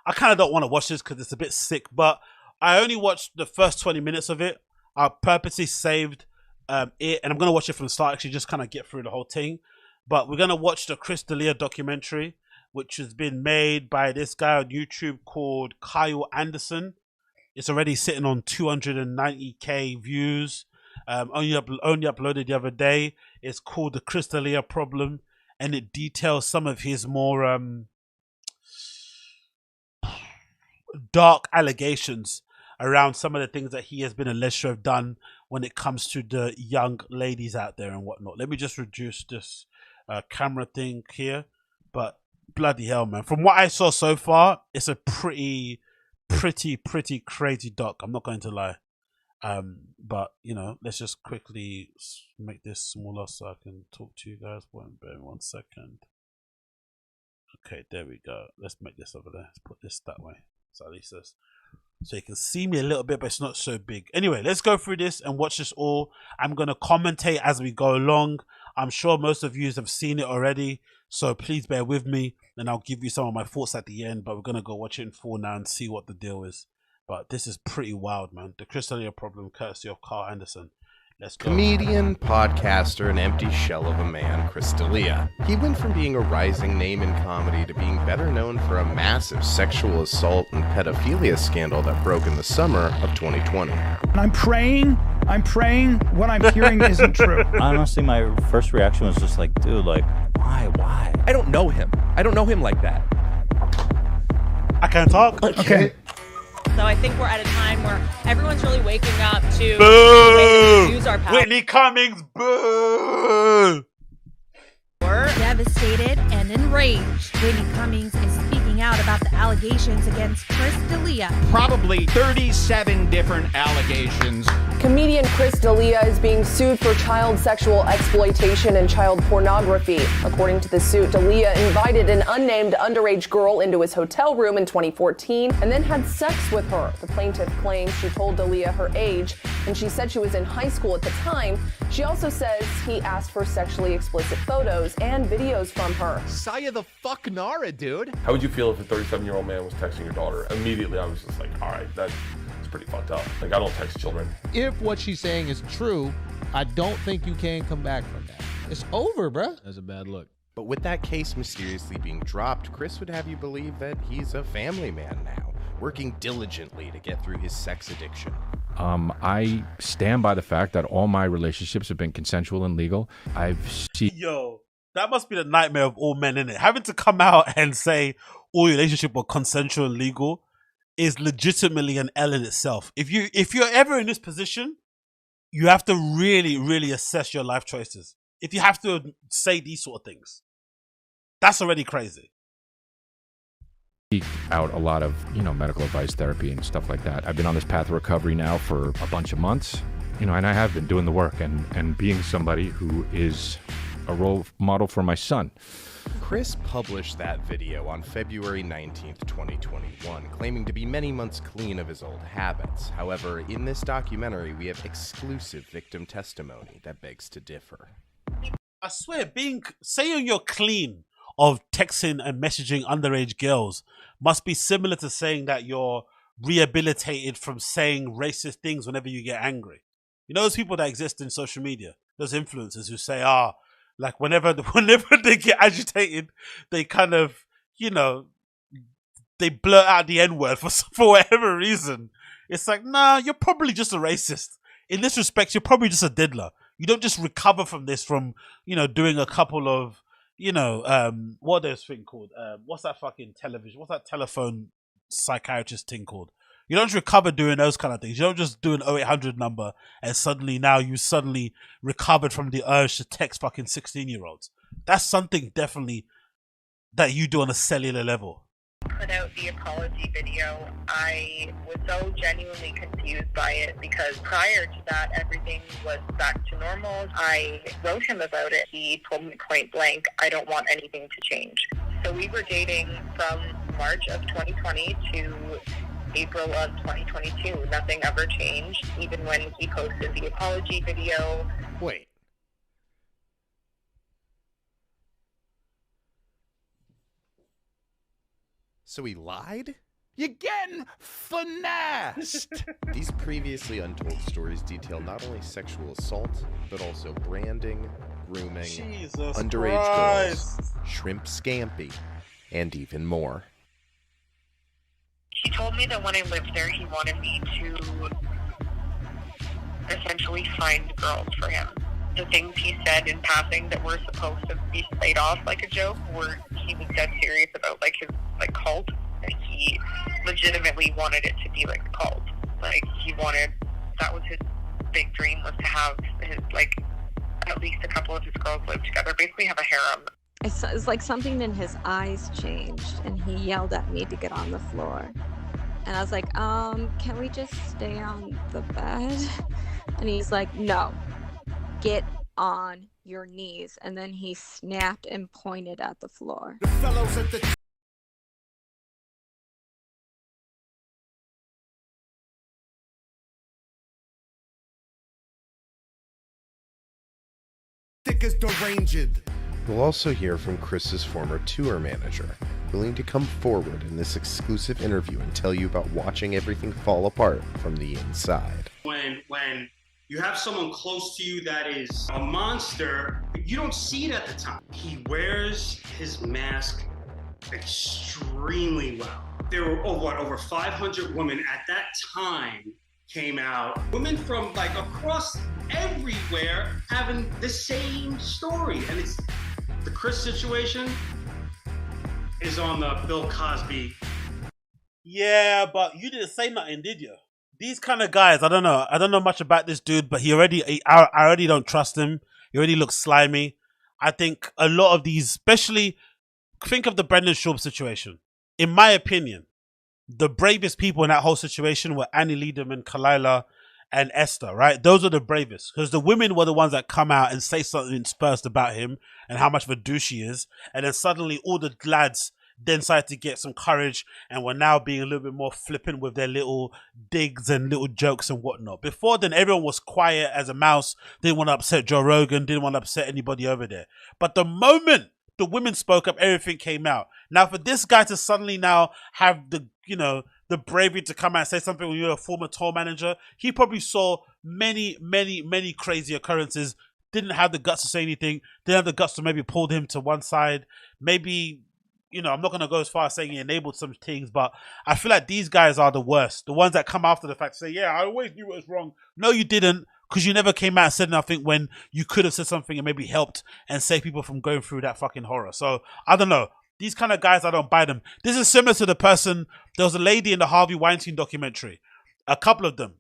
I kind of don't want to watch this because it's a bit sick, but I only watched the first 20 minutes of it. I purposely saved it, and I'm going to watch it from the start, actually, just kind of get through the whole thing. But we're going to watch the Chris D'Elia documentary, which has been made by this guy on YouTube called Kyle Anderson. It's already sitting on 290k views. Only uploaded the other day. It's called The Chris D'Elia Problem, and it details some of his more dark allegations around some of the things that he has been alleged to have done when it comes to the young ladies out there and whatnot. Let me just reduce this camera thing here. But bloody hell, man. From what I saw so far, it's a pretty crazy doc. I'm not going to lie. But, you know, let's just quickly make this smaller so I can talk to you guys. Bear in 1 second. Okay, there we go. Let's make this over there. Let's put this that way. So at least this. So you can see me a little bit, but it's not so big. Anyway, let's go through this and watch this all. I'm going to commentate as we go along. I'm sure most of you have seen it already, so please bear with me, and I'll give you some of my thoughts at the end, but we're going to go watch it in full now and see what the deal is. But this is pretty wild, man. The Chris D'Elia Problem, courtesy of Carl Anderson. Let's go. Comedian, podcaster, and empty shell of a man, Chris D'Elia. He went from being a rising name in comedy to being better known for a massive sexual assault and pedophilia scandal that broke in the summer of 2020. I'm praying what I'm hearing isn't true. Honestly, my first reaction was just like, dude, like, why? I don't know him. I don't know him like that. I can't talk. Okay. So I think we're at a time where everyone's really waking up to Boo! use our power. Whitney Cummings, boo! Devastated and enraged, Whitney Cummings is speaking out about the allegations against Chris D'Elia. Probably 37 different allegations. Comedian Chris D'Elia is being sued for child sexual exploitation and child pornography. According to the suit, D'Elia invited an unnamed underage girl into his hotel room in 2014 and then had sex with her. The plaintiff claims she told D'Elia her age, and she said she was in high school at the time. She also says he asked for sexually explicit photos and videos from her. Saya the fuck Nara, dude. How would you feel if a 37-year-old man was texting your daughter? Immediately, I was just like, all right, that's pretty fucked up. Like, I don't text children. If what she's saying is true, I don't think you can come back from that. It's over, bruh. That's a bad look. But with that case mysteriously being dropped, Chris would have you believe that he's a family man now, working diligently to get through his sex addiction. I stand by the fact that all my relationships have been consensual and legal. Yo, that must be the nightmare of all men, innit? Having to come out and say all your relationship were consensual and legal is legitimately an L in itself. If you're ever in this position, you have to really assess your life choices. If you have to say these sort of things, that's already crazy. Out a lot of, medical advice, therapy, and stuff like that. I've been on this path of recovery now for a bunch of months, and I have been doing the work and being somebody who is a role model for my son. Chris published that video on February 19th, 2021, claiming to be many months clean of his old habits. However, in this documentary, we have exclusive victim testimony that begs to differ. I swear, saying you're clean of texting and messaging underage girls must be similar to saying that you're rehabilitated from saying racist things whenever you get angry. You know those people that exist in social media, those influencers who say, like whenever they get agitated, they kind of, they blurt out the N-word for whatever reason. It's like, nah, you're probably just a racist. In this respect, you're probably just a diddler. You don't just recover from this from, doing a couple of, what is this thing called? What's that fucking television? What's that telephone psychiatrist thing called? You don't recover doing those kind of things. You don't just do an 0800 number and suddenly recovered from the urge to text fucking 16-year-olds. That's something definitely that you do on a cellular level. Put out the apology video. I was so genuinely confused by it because prior to that, everything was back to normal. I wrote him about it. He told me point blank, I don't want anything to change. So we were dating from March of 2020 to April of 2022. Nothing ever changed, even when he posted the apology video. Wait. So he lied? You're getting finessed. These previously untold stories detail not only sexual assault, but also branding, grooming, Jesus underage Christ. girls, shrimp scampi, and even more. He told me that when I lived there, he wanted me to essentially find girls for him. The things he said in passing that were supposed to be played off like a joke were he was dead serious about like his like cult. And he legitimately wanted it to be like a cult. Like he wanted, that was his big dream, was to have his like at least a couple of his girls live together, basically have a harem. It's like something in his eyes changed, and he yelled at me to get on the floor. And I was like, can we just stay on the bed? And he's like, no, get on your knees. And then he snapped and pointed at the floor. The fellows at the thick as deranged. We'll also hear from Chris's former tour manager, willing to come forward in this exclusive interview and tell you about watching everything fall apart from the inside. When you have someone close to you that is a monster, you don't see it at the time. He wears his mask extremely well. There were over 500 women at that time came out. Women from like across everywhere having the same story. And it's the Chris situation is on the Bill Cosby. Yeah, but you didn't say nothing, did you? These kind of guys, I don't know much about this dude, but I already don't trust him. He already looks slimy. I think a lot of these, especially, think of the Brendan Schaub situation. In my opinion, the bravest people in that whole situation were Annie Lederman, Kalila, and Esther, right? Those are the bravest, because the women were the ones that come out and say something first about him and how much of a douche he is, and then suddenly all the lads then decided to get some courage and were now being a little bit more flippant with their little digs and little jokes and whatnot. Before then, everyone was quiet as a mouse, didn't want to upset Joe Rogan, didn't want to upset anybody over there. But the moment the women spoke up, everything came out. Now, for this guy to suddenly now have the bravery to come out and say something when you're a former tour manager, he probably saw many crazy occurrences, didn't have the guts to say anything, didn't have the guts to maybe pull him to one side, maybe, I'm not going to go as far as saying he enabled some things, but I feel like these guys are the worst. The ones that come after the fact to say, yeah, I always knew it was wrong. No, you didn't, because you never came out and said nothing when you could have said something and maybe helped and saved people from going through that fucking horror. So, I don't know. These kind of guys, I don't buy them. This is similar to the person, there was a lady in the Harvey Weinstein documentary. A couple of them.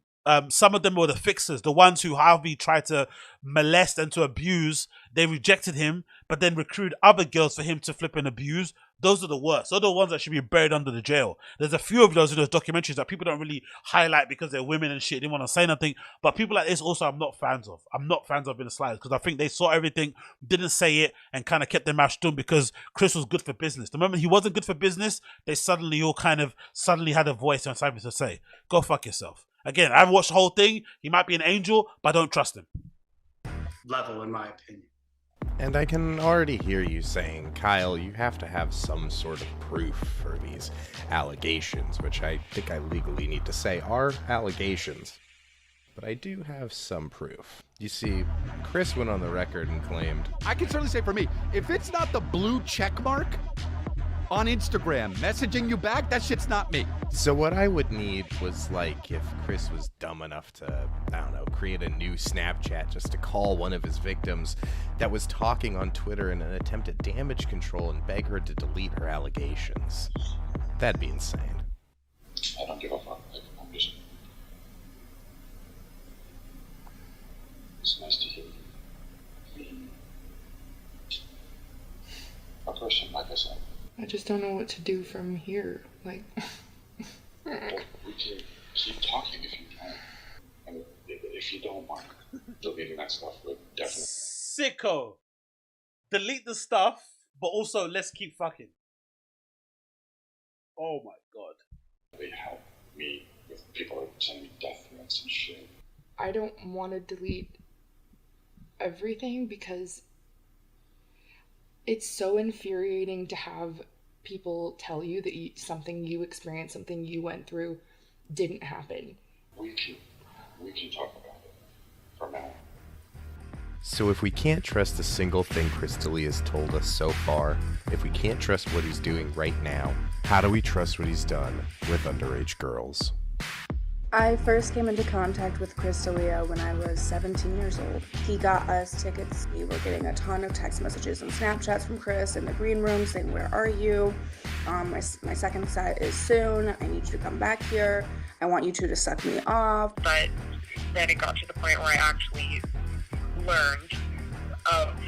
Some of them were the fixers, the ones who Harvey tried to molest and to abuse. They rejected him, but then recruited other girls for him to flip and abuse. Those are the worst. Those are the ones that should be buried under the jail. There's a few of those in those documentaries that people don't really highlight because they're women and shit. They didn't want to say nothing. But people like this also I'm not fans of. I'm not fans of in the slightest, because I think they saw everything, didn't say it, and kind of kept their mouth shut because Chris was good for business. The moment he wasn't good for business, they suddenly all kind of had a voice and something to say. Go fuck yourself. Again, I haven't watched the whole thing. He might be an angel, but I don't trust him. Level, in my opinion. And I can already hear you saying, Kyle, you have to have some sort of proof for these allegations, which I think I legally need to say are allegations. But I do have some proof. You see, Chris went on the record and claimed, I can certainly say for me, if it's not the blue check mark on Instagram messaging you back, that shit's not me. So what I would need was, like, if Chris was dumb enough to, I don't know, create a new Snapchat just to call one of his victims that was talking on Twitter in an attempt at damage control and beg her to delete her allegations. That'd be insane. I don't give a fuck. I'm just... It's nice to hear you being a person, like I said. I just don't know what to do from here. Like, well, we can keep talking if you want. And if you don't mind deleting that stuff, would definitely. Sicko. Delete the stuff, but also let's keep fucking. Oh my god. They help me with people that send me death threats and shit. I don't want to delete everything because it's so infuriating to have people tell you that something you experienced, something you went through didn't happen. We can talk about it from now on. So if we can't trust a single thing Chris D'Elia has told us so far, if we can't trust what he's doing right now, how do we trust what he's done with underage girls? I first came into contact with Chris D'Elia when I was 17 years old. He got us tickets. We were getting a ton of text messages and Snapchats from Chris in the green room saying, "Where are you? My second set is soon. I need you to come back here. I want you two to suck me off." But then it got to the point where I actually learned of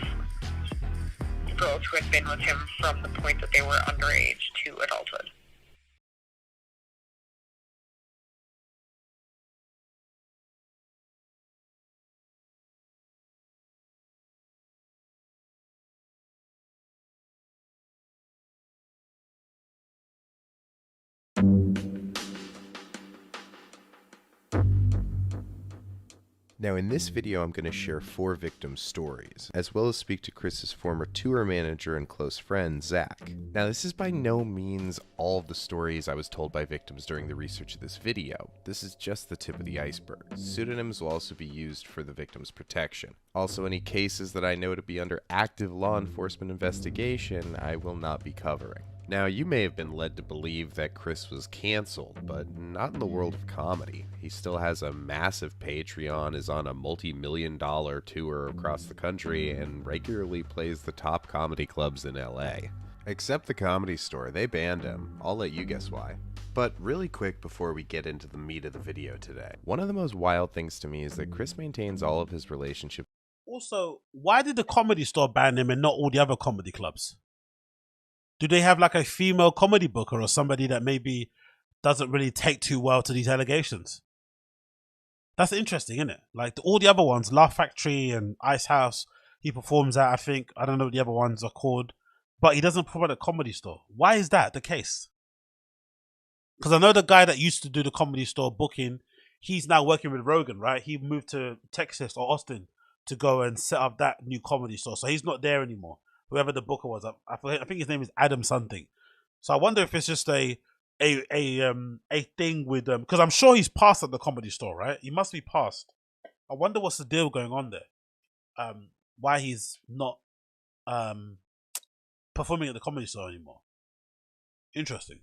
girls who had been with him from the point that they were underage to adulthood. Now in this video I'm going to share 4 victims' stories, as well as speak to Chris's former tour manager and close friend, Zach. Now this is by no means all of the stories I was told by victims during the research of this video. This is just the tip of the iceberg. Pseudonyms will also be used for the victim's protection. Also, any cases that I know to be under active law enforcement investigation, I will not be covering. Now, you may have been led to believe that Chris was canceled, but not in the world of comedy. He still has a massive Patreon, is on a multi-million-dollar tour across the country, and regularly plays the top comedy clubs in LA. Except the Comedy Store, they banned him. I'll let you guess why. But really quick before we get into the meat of the video today, one of the most wild things to me is that Chris maintains all of his relationships. Also, why did the Comedy Store ban him and not all the other comedy clubs? Do they have like a female comedy booker or somebody that maybe doesn't really take too well to these allegations? That's interesting, isn't it? Like all the other ones, Laugh Factory and Ice House, he performs at, I think. I don't know what the other ones are called. But he doesn't perform at a Comedy Store. Why is that the case? Because I know the guy that used to do the Comedy Store booking, he's now working with Rogan, right? He moved to Texas or Austin to go and set up that new Comedy Store. So he's not there anymore. Whoever the booker was, I think his name is Adam something. So I wonder if it's just a thing with because I'm sure he's passed at the Comedy Store, right? He must be passed. I wonder what's the deal going on there. Why he's not performing at the Comedy Store anymore. Interesting.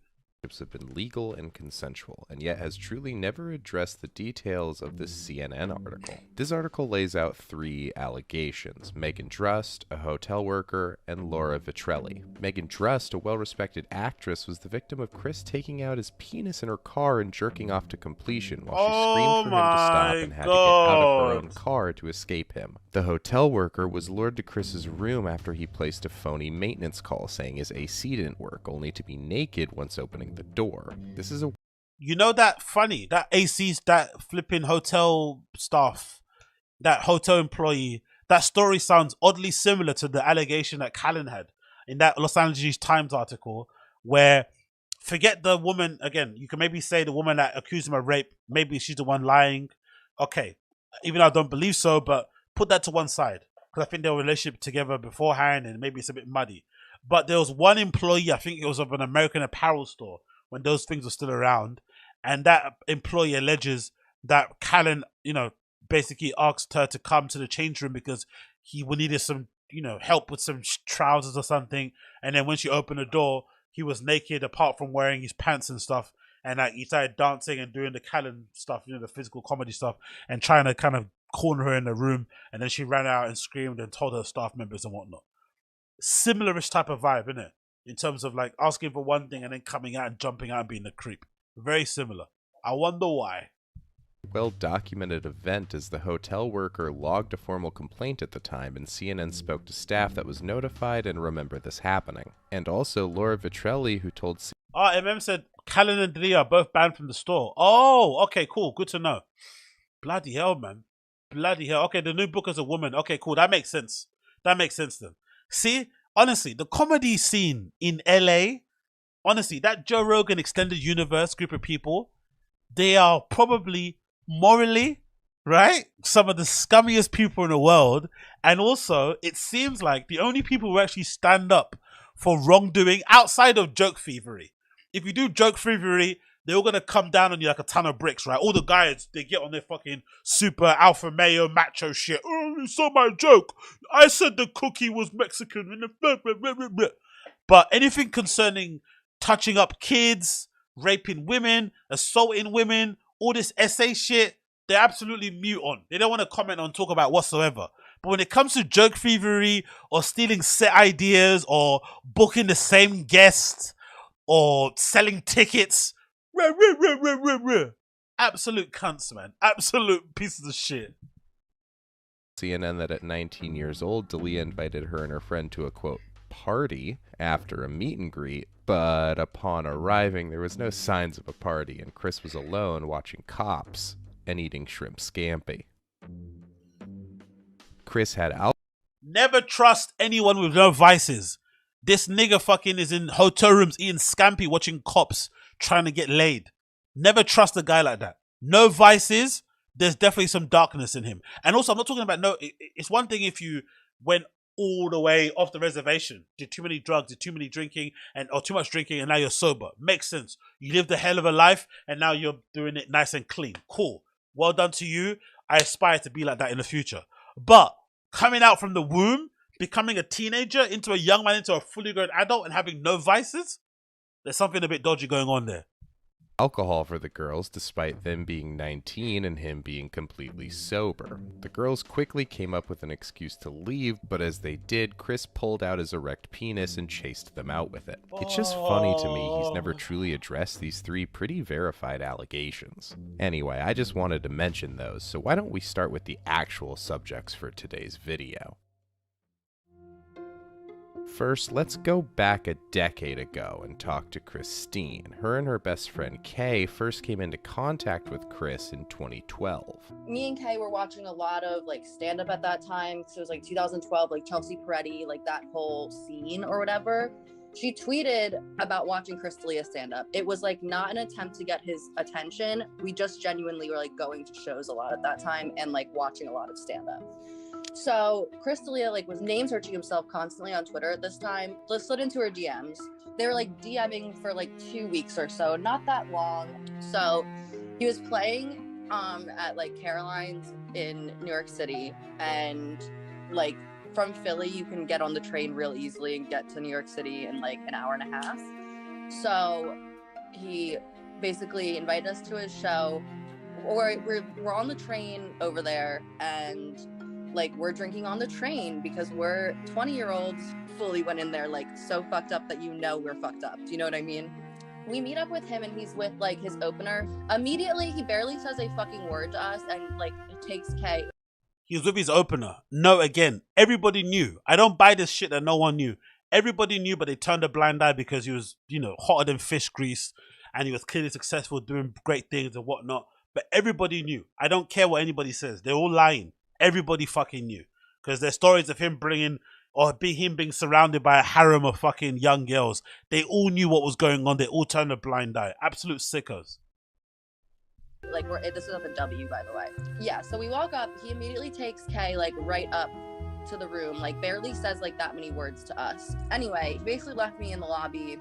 Have been legal and consensual, and yet has truly never addressed the details of this CNN article. This article lays out 3 allegations: Megan Drust, a hotel worker, and Laura Vitrelli. Megan Drust, a well-respected actress, was the victim of Chris taking out his penis in her car and jerking off to completion while she screamed for him to stop and had to get out of her own car to escape him. The hotel worker was lured to Chris's room after he placed a phony maintenance call saying his AC didn't work, only to be naked once opening the door. This is a... You know that funny, that AC's, that flipping hotel staff, that hotel employee, that story sounds oddly similar to the allegation that Callan had in that Los Angeles Times article where, forget the woman, again, you can maybe say the woman that accused him of rape, maybe she's the one lying. Okay, even though I don't believe so, but put that to one side. Because I think they were in a relationship together beforehand and maybe it's a bit muddy. But there was one employee, I think it was of an American Apparel store when those things were still around. And that employee alleges that Callan, basically asked her to come to the change room because he needed some, help with some trousers or something. And then when she opened the door, he was naked apart from wearing his pants and stuff. And he started dancing and doing the Callan stuff, the physical comedy stuff, and trying to kind of corner her in the room. And then she ran out and screamed and told her staff members and whatnot. Similar-ish type of vibe, isn't it? In terms of like asking for one thing and then coming out and jumping out and being a creep. Very similar. I wonder why. Well-documented event as the hotel worker logged a formal complaint at the time, and CNN spoke to staff that was notified and remember this happening. And also Laura Vitrelli, who told MM said Callan and D'Elia are both banned from the store. Oh, okay, cool. Good to know. Bloody hell, man. Bloody hell. Okay, the new booker's a woman. Okay, cool. That makes sense. That makes sense then. See, honestly, the comedy scene in LA, honestly, that Joe Rogan Extended Universe group of people, they are probably morally, right, some of the scummiest people in the world. And also, it seems like the only people who actually stand up for wrongdoing outside of joke thievery. If you do joke thievery, they're all gonna come down on you like a ton of bricks, right? All the guys, they get on their fucking super alpha male macho shit. Oh, you saw my joke. I said the cookie was Mexican. But anything concerning touching up kids, raping women, assaulting women, all this essay shit, they're absolutely mute on. They don't want to comment on, talk about whatsoever. But when it comes to joke thievery or stealing set ideas or booking the same guest or selling tickets, absolute cunts, man. Absolute pieces of shit. CNN that at 19 years old, D'Elia invited her and her friend to a, quote, party after a meet and greet, but upon arriving, there was no signs of a party, and Chris was alone watching Cops and eating shrimp scampi. Chris had Never trust anyone with no vices. This nigga fucking is in hotel rooms eating scampi, watching Cops trying to get laid. Never trust a guy like that. No vices. There's definitely some darkness in him. And also, I'm not talking about it's one thing if you went all the way off the reservation, did too many drugs, did too many drinking, or too much drinking, and now you're sober. Makes sense. You lived a hell of a life, and now you're doing it nice and clean. Cool. Well done to you. I aspire to be like that in the future. But coming out from the womb, becoming a teenager, into a young man, into a fully grown adult, and having no vices, there's something a bit dodgy going on there. Alcohol for the girls, despite them being 19 and him being completely sober. The girls quickly came up with an excuse to leave, but as they did, Chris pulled out his erect penis and chased them out with it. It's just funny to me he's never truly addressed these three pretty verified allegations. Anyway, I just wanted to mention those, so why don't we start with the actual subjects for today's video. First, let's go back a decade ago and talk to Christine. Her and her best friend Kay first came into contact with Chris in 2012. Me and Kay were watching a lot of stand-up at that time, so it was 2012, Chelsea Peretti, that whole scene or whatever. She tweeted about watching Chris D'Elia stand-up. It was not an attempt to get his attention. We just genuinely were going to shows a lot at that time and watching a lot of stand-up. So Chris D'Elia was name searching himself constantly on Twitter at this time. Slid into her DMs. They were DMing for 2 weeks or so, not that long. So he was playing at Caroline's in New York City, and from Philly you can get on the train real easily and get to New York City in an hour and a half. So he basically invited us to his show. We're on the train over there, and we're drinking on the train because we're 20-year-olds, fully went in there so fucked up that we're fucked up. Do you know what I mean? We meet up with him and he's with his opener. Immediately he barely says a fucking word to us, and it takes Kay. He was with his opener. No, again, everybody knew. I don't buy this shit that no one knew. Everybody knew, but they turned a blind eye because he was, hotter than fish grease, and he was clearly successful, doing great things and whatnot. But everybody knew. I don't care what anybody says. They're all lying. Everybody fucking knew, because there's stories of him him being surrounded by a harem of fucking young girls. They all knew what was going on. They all turned a blind eye. Absolute sickos. This is up in W, by the way. Yeah, so we walk up. He immediately takes Kay right up to the room. Barely says that many words to us. Anyway, he basically left me in the lobby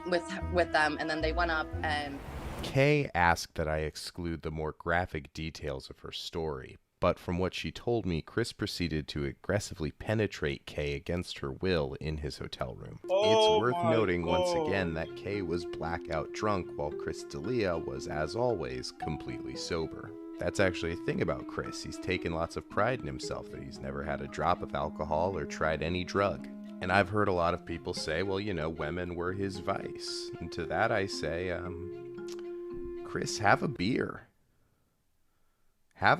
with them, and then they went up and. Kay asked that I exclude the more graphic details of her story. But from what she told me, Chris proceeded to aggressively penetrate Kay against her will in his hotel room. It's worth noting once again that Kay was blackout drunk while Chris D'Elia was, as always, completely sober. That's actually a thing about Chris. He's taken lots of pride in himself that he's never had a drop of alcohol or tried any drug. And I've heard a lot of people say, well, women were his vice. And to that I say, Chris, have a beer. Have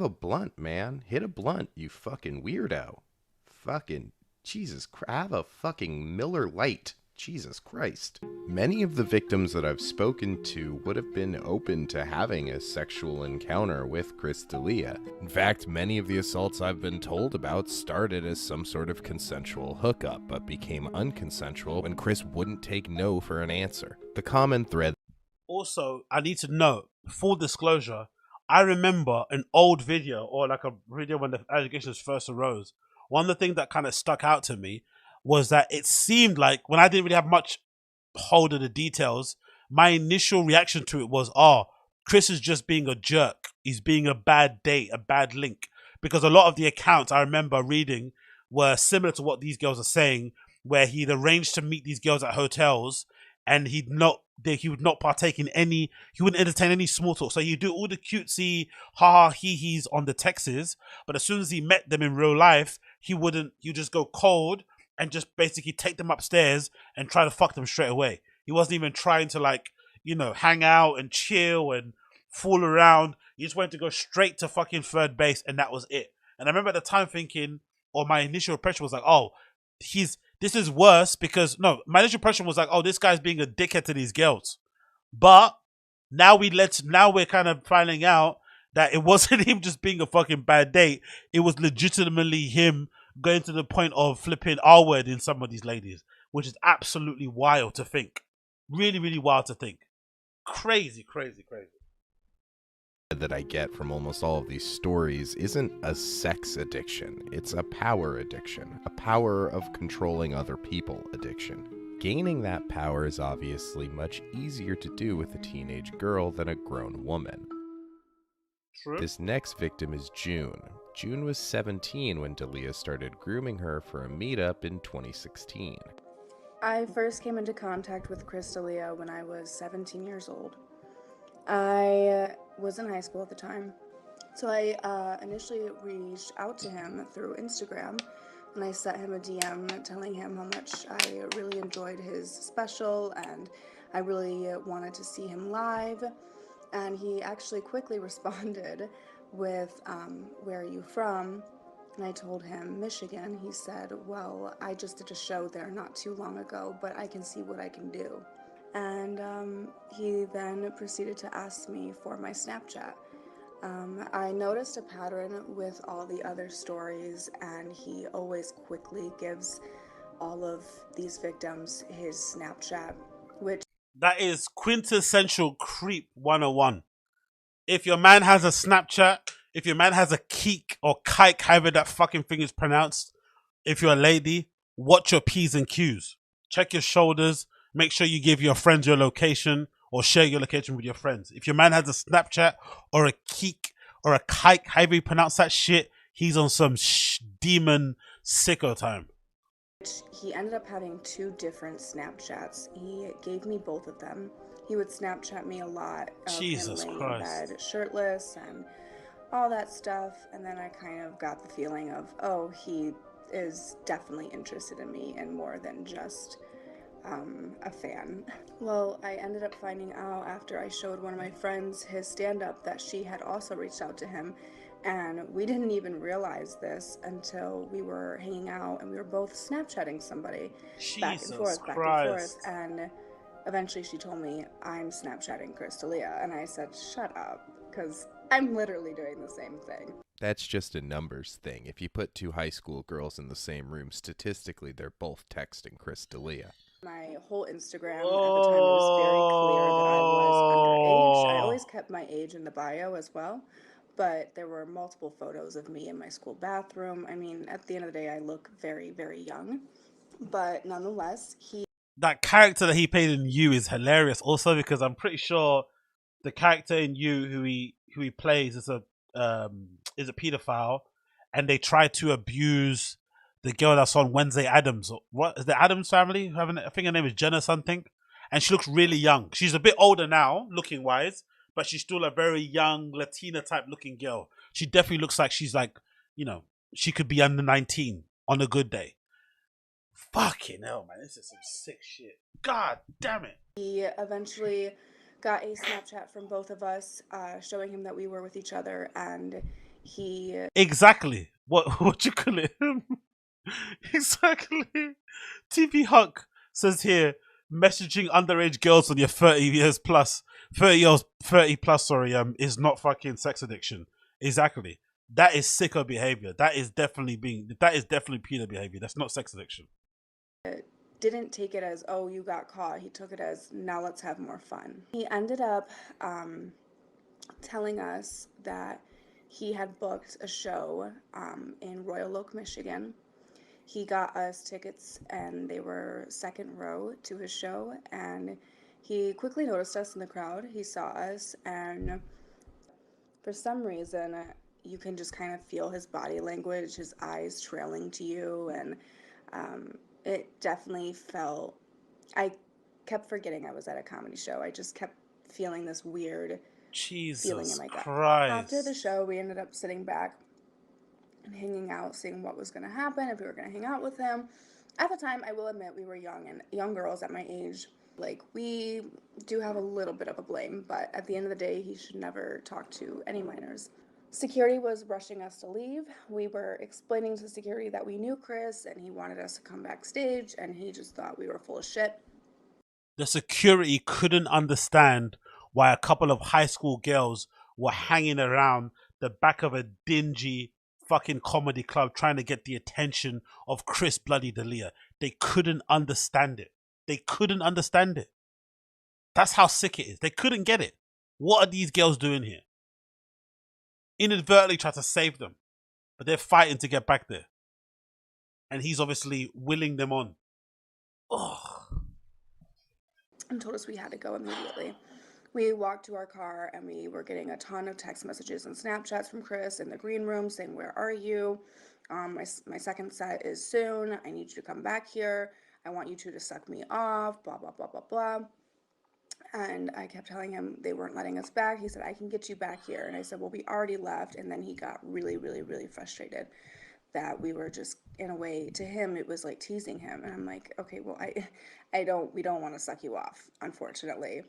a blunt, man. Hit a blunt, you fucking weirdo. Fucking Jesus Christ. Have a fucking Miller Lite. Jesus Christ. Many of the victims that I've spoken to would have been open to having a sexual encounter with Chris D'Elia. In fact, many of the assaults I've been told about started as some sort of consensual hookup, but became unconsensual when Chris wouldn't take no for an answer. The common thread. Also, I need to note, full disclosure, I remember an old video, or a video when the allegations first arose. One of the things that kind of stuck out to me was that it seemed like, when I didn't really have much hold of the details, my initial reaction to it was, oh, Chris is just being a jerk. He's being a bad date, a bad link. Because a lot of the accounts I remember reading were similar to what these girls are saying, where he'd arranged to meet these girls at hotels and he would not partake in any, he wouldn't entertain any small talk. So he'd do all the cutesy ha ha he he's on the texts, but as soon as he met them in real life, he'd just go cold and just basically take them upstairs and try to fuck them straight away. He wasn't even trying to, like, hang out and chill and fool around. He just wanted to go straight to fucking third base, and that was it. And I remember at the time thinking, or my initial impression was like, oh, this is worse, because no, my initial impression was like, oh, this guy's being a dickhead to these girls. But now we're kind of finding out that it wasn't him just being a fucking bad date. It was legitimately him going to the point of flipping R-word in some of these ladies, which is absolutely wild to think. Really, really wild to think. Crazy, crazy, crazy. That I get from almost all of these stories isn't a sex addiction, it's a power addiction, a power of controlling other people addiction. Gaining that power is obviously much easier to do with a teenage girl than a grown woman. True. This next victim is June. June was 17 when Dalia started grooming her for a meetup in 2016. I first came into contact with Chris D'Elia when I was 17 years old. I was in high school at the time, so I initially reached out to him through Instagram, and I sent him a DM telling him how much I really enjoyed his special and I really wanted to see him live, and he actually quickly responded with, where are you from? And I told him, Michigan. He said, well, I just did a show there not too long ago, but I can see what I can do. And he then proceeded to ask me for my Snapchat. I noticed a pattern with all the other stories, and he always quickly gives all of these victims his Snapchat, which... That is quintessential creep 101. If your man has a Snapchat, if your man has a keek or kike, however that fucking thing is pronounced, if you're a lady, watch your P's and Q's. Check your shoulders. Make sure you give your friends your location or share your location with your friends. If your man has a Snapchat or a keek or a kike, however you pronounce that shit, he's on some demon sicko time. He ended up having 2 different Snapchats. He gave me both of them. He would Snapchat me a lot of Jesus him laying Christ. in bed shirtless and all that stuff, and then I kind of got the feeling of, oh, he is definitely interested in me and more than just a fan. Well, I ended up finding out after I showed one of my friends his stand-up that she had also reached out to him, and we didn't even realize this until we were hanging out and we were both Snapchatting somebody back and forth, and eventually she told me, I'm Snapchatting Chris D'Elia, and I said, shut up, because I'm literally doing the same thing. That's just a numbers thing. If you put 2 high school girls in the same room, statistically they're both texting Chris D'Elia. My whole Instagram at the time, it was very clear that I was underage. I always kept my age in the bio as well, but there were multiple photos of me in my school bathroom. I mean, at the end of the day, I look very, very young, but nonetheless, that character that he played in You is hilarious also, because I'm pretty sure the character in You who he plays is a pedophile, and they try to abuse the girl that's on Wednesday Addams. What is the Addams family? I think her name is Jenna something, and she looks really young. She's a bit older now, looking wise, but she's still a very young Latina type looking girl. She definitely looks like she's like, she could be under 19 on a good day. Fucking hell, man, this is some sick shit. God damn it. He eventually got a Snapchat from both of us, showing him that we were with each other, and he... Exactly. What you call it? Exactly. TV Huck says here, messaging underage girls on your 30 plus, is not fucking sex addiction. Exactly. That is sicko behavior. That is definitely pedo behavior. That's not sex addiction. Didn't take it as, oh, you got caught. He took it as, now let's have more fun. He ended up telling us that he had booked a show in Royal Oak, Michigan, He got us tickets, and they were second row to his show, and he quickly noticed us in the crowd. He saw us, and for some reason, you can just kind of feel his body language, his eyes trailing to you, and it definitely felt, I kept forgetting I was at a comedy show. I just kept feeling this weird feeling in Jesus my gut. After the Christ. show, we ended up sitting back and hanging out, seeing what was going to happen, if we were going to hang out with him. At the time, I will admit, we were young, and young girls at my age, like, we do have a little bit of a blame, but at the end of the day, he should never talk to any minors. Security was rushing us to leave. We were explaining to security that we knew Chris, and he wanted us to come backstage, and he just thought we were full of shit. The security couldn't understand why a couple of high school girls were hanging around the back of a dingy fucking comedy club trying to get the attention of Chris Bloody D'Elia. They couldn't understand it. They couldn't understand it. That's how sick it is. They couldn't get it. What are these girls doing here? Inadvertently tried to save them, but they're fighting to get back there. And he's obviously willing them on. Oh. And told us we had to go immediately. We walked to our car, and we were getting a ton of text messages and Snapchats from Chris in the green room saying, "Where are you? My second set is soon. I need you to come back here. I want you two to suck me off, blah, blah, blah, blah, blah." And I kept telling him they weren't letting us back. He said, "I can get you back here." And I said, "Well, we already left." And then he got really, really, really frustrated that we were just, in a way, to him, it was like teasing him. And I'm like, okay, well, we don't want to suck you off, unfortunately.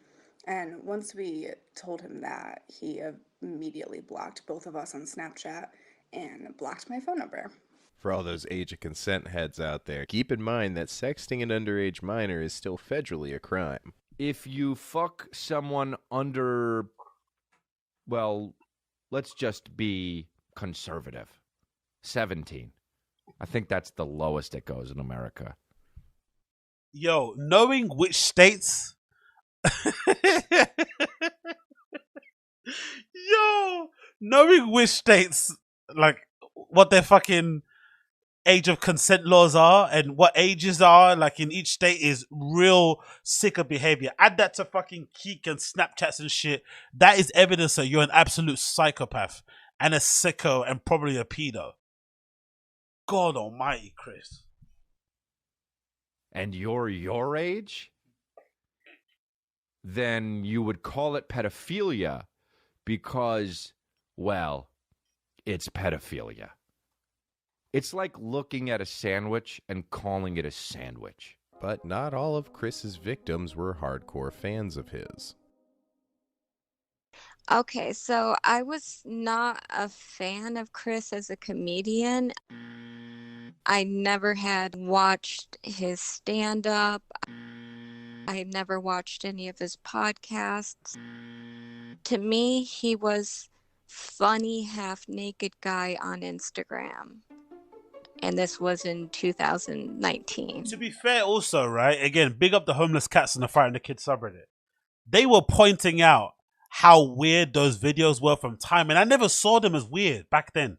And once we told him that, he immediately blocked both of us on Snapchat and blocked my phone number. For all those age of consent heads out there, keep in mind that sexting an underage minor is still federally a crime. If you fuck someone under, well, let's just be conservative, 17. I think that's the lowest it goes in America. Yo, knowing which states... Yo, knowing which states, like, what their fucking age of consent laws are and what ages are, like, in each state is real sicker behavior. Add that to fucking Keek and Snapchats and shit. That is evidence that you're an absolute psychopath and a sicko and probably a pedo. God almighty, Chris. And you're your age? Then you would call it pedophilia because, well, it's pedophilia. It's like looking at a sandwich and calling it a sandwich. But not all of Chris's victims were hardcore fans of his. Okay, so I was not a fan of Chris as a comedian. I never had watched his stand-up. I had never watched any of his podcasts. To me, he was funny half-naked guy on Instagram. And this was in 2019. To be fair also, right, again, big up the homeless cats and the Fighting the Kids subreddit. They were pointing out how weird those videos were from time, and I never saw them as weird back then.